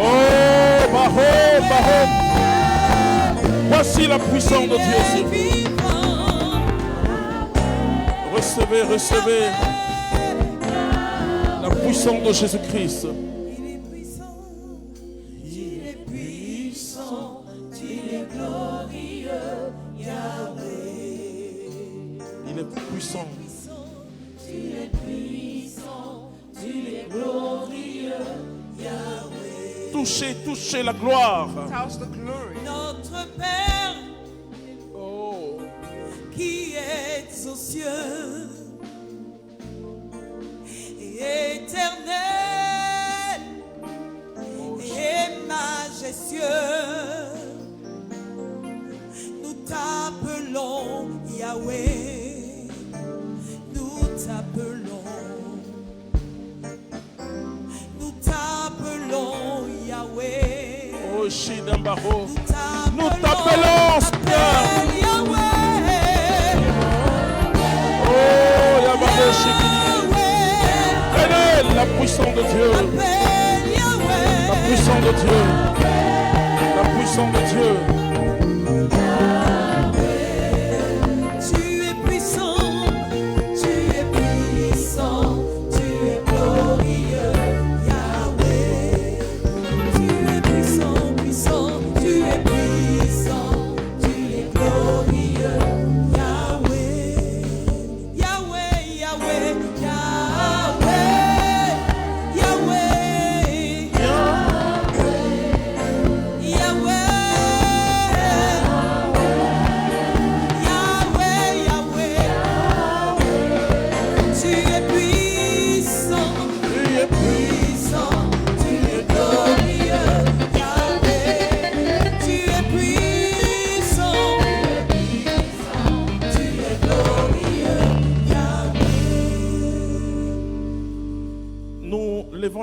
Oh, Baho, Baho. Voici la puissance de Dieu sur vous. Recevez, recevez la puissance de Jésus-Christ. Il est puissant, il est glorieux, Yahweh. Il est puissant. Tu es puissant, tu es glorieux, Yahweh. Touchez, touchez la gloire. Touch the glory. Notre Père Oh, qui est aux cieux et éternel et majestueux, nous t'appelons Yahweh, nous t'appelons Yahweh, oh, Shidambaho. nous t'appelons, Seigneur. Yahweh. Oh, Yahweh, Shikini. Prenez la puissance de Dieu. La puissance de Dieu. La puissance de Dieu. Tu es puissant, tu es puissant, tu es glorieux,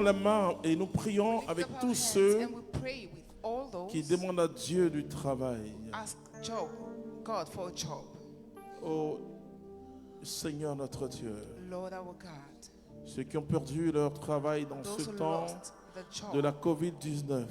les mains et nous prions lift avec up our tous hands ceux and we pray with all those qui demandent à Dieu du travail. ask God for a job. Oh Seigneur notre Dieu, Lord our God, ceux qui ont perdu leur travail dans those ce who temps lost the de job la COVID-19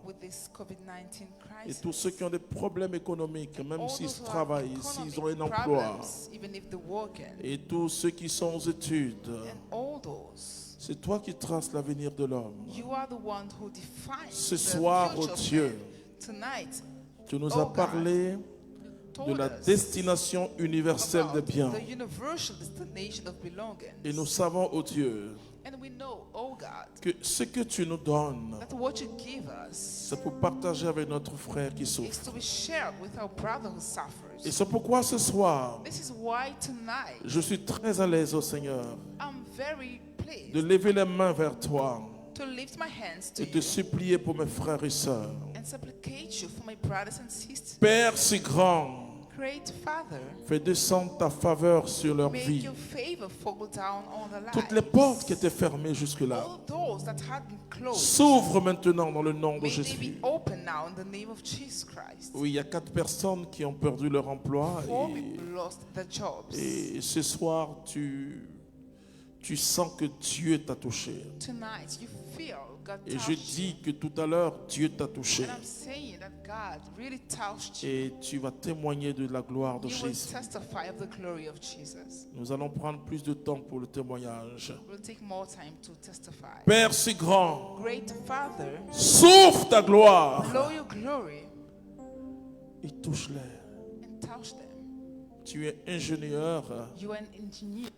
with this COVID-19 et crisis, tous ceux qui ont des problèmes économiques, même all s'ils those who have travaillent, s'ils ont un economic emploi, problems, even if they're working, et tous ceux qui sont aux études, and all those, c'est toi qui traces l'avenir de l'homme. you are the one who defines Ce the soir, future oh of Dieu, man. Tonight, tu nous oh as God, parlé de told la us destination universelle des about biens. the universal destination of belonging. Et nous savons, oh Dieu, And we know, oh God, que ce que tu nous donnes, that what you give us c'est pour partager avec notre frère qui is souffre. to be shared with our brother who Et suffers. c'est pourquoi ce soir, This is why tonight je suis très à l'aise, au Seigneur, I'm very de pleased lever les mains vers toi to lift my hands to et te you supplier pour mes frères et sœurs. and supplicate you for my brothers and sisters. Père si grand, Great Father, fais descendre ta faveur sur leur make vie. your favor fall down on the Toutes les lives. portes qui étaient fermées jusque-là All doors that had been closed, s'ouvrent maintenant dans le nom de may they Jésus. be open now in the name of Jesus Christ. Oui, il y a 4 personnes qui ont perdu leur emploi 4 people lost their jobs. et ce soir, tu sens que Dieu t'a touché. Tonight you feel God Et je touched you. dis que tout à l'heure, Dieu t'a touché. And I'm saying that God really touched you. Et tu vas témoigner de la gloire de You will Jésus. testify of the glory of Jesus. Nous allons prendre plus de temps pour le témoignage. We'll take more time to testify. Père si grand, Great Father, souffle ta gloire blow your glory et touche-les. and touch them. Tu es ingénieur You are an engineer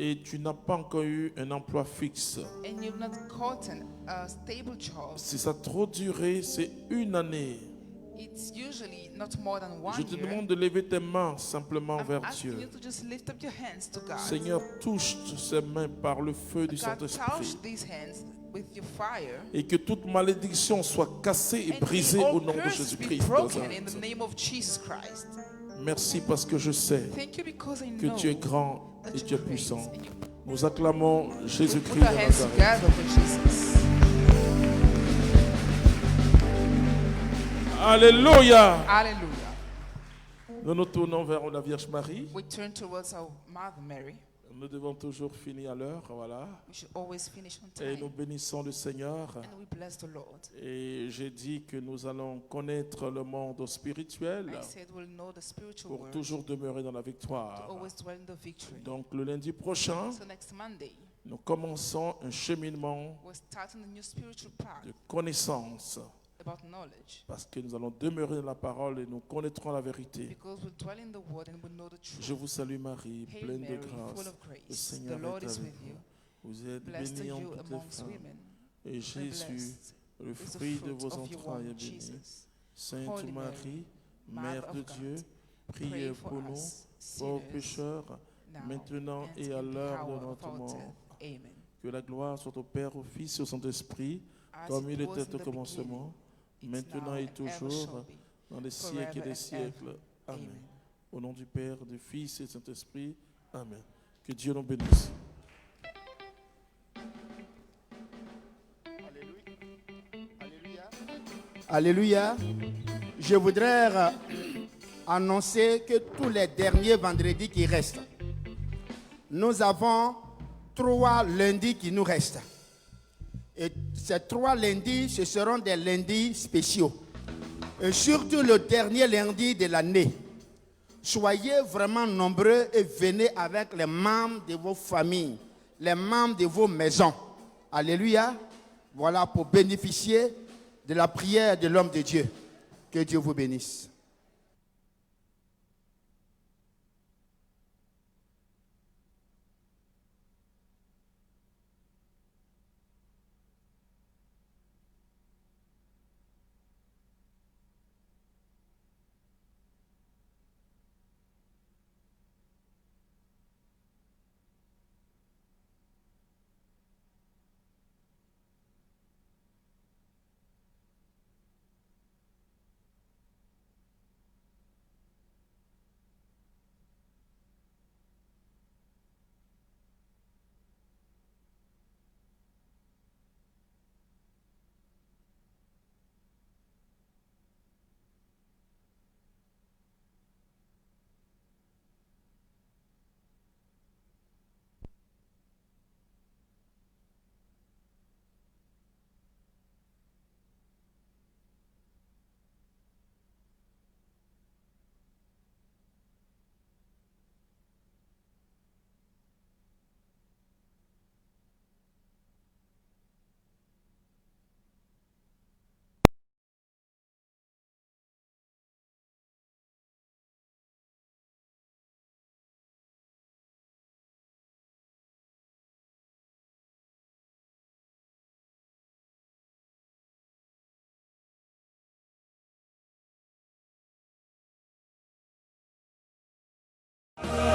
et tu n'as pas encore eu un emploi fixe. and you've not gotten a stable job. Si ça a trop duré, c'est 1 année. It's usually not more than Je 1 te year. demande de lever tes mains simplement I'm vers asking Dieu. you to just lift up your hands to God. Seigneur, touche ces mains par le feu du God, Saint-Esprit. touch these hands with your fire. Et que toute malédiction soit cassée et And brisée may all au nom de curses be Jésus-Christ. broken in the name of Jesus Christ. Merci parce que je sais Thank you because I que know tu es grand that et tu es you're great puissant. and you Nous acclamons put Jésus-Christ our de hands Nazareth. together for Jesus. Alléluia. Hallelujah. Nous nous tournons vers la Vierge Marie. We turn towards our Mother Mary. Nous devons toujours finir à l'heure, voilà. We should always finish on Et nous time. bénissons le Seigneur. And we bless the Lord. Et j'ai dit que nous allons connaître le monde spirituel I said we'll know the spiritual pour world toujours demeurer dans la to victoire. always dwell in the victory. Donc le lundi prochain, So next Monday, nous commençons un cheminement we're starting a new spiritual path de connaissance about knowledge. parce que nous allons demeurer dans la parole et nous connaîtrons la vérité. Because we dwell in the word and we know the Je truth. vous salue Marie, Hail pleine de Mary, full grâce. of Le grace. The Seigneur Lord est is avec with you. vous. Vous êtes Blessed are bénie en you toutes les amongst femmes. women. Et And Jésus, blessed le is the fruit de fruit vos of your entrailles, womb, est béni. Jesus. Sainte Holy Marie, Mary, Mère Mother de of Dieu, God, priez pray pour for nous, us pauvres sinners, pécheurs, now maintenant and et à in the l'heure de hour of notre our mort. death. Amen. Que la gloire soit au Père, au Fils et au Saint-Esprit, As comme it il was était in au the beginning, commencement, it's maintenant now et and ever toujours, shall be, dans les siècles forever et des and siècles. ever. Amen. Amen. Au nom du Père, du Fils et du Saint-Esprit. Amen. Que Dieu nous bénisse. Alléluia. Je voudrais annoncer que tous les derniers vendredis qui restent, nous avons 3 lundis qui nous restent. Et ces 3 lundis, ce seront des lundis spéciaux. Et surtout le dernier lundi de l'année. Soyez vraiment nombreux et venez avec les membres de vos familles, les membres de vos maisons. Alléluia. Voilà pour bénéficier de la prière de l'homme de Dieu. Que Dieu vous bénisse. Amen.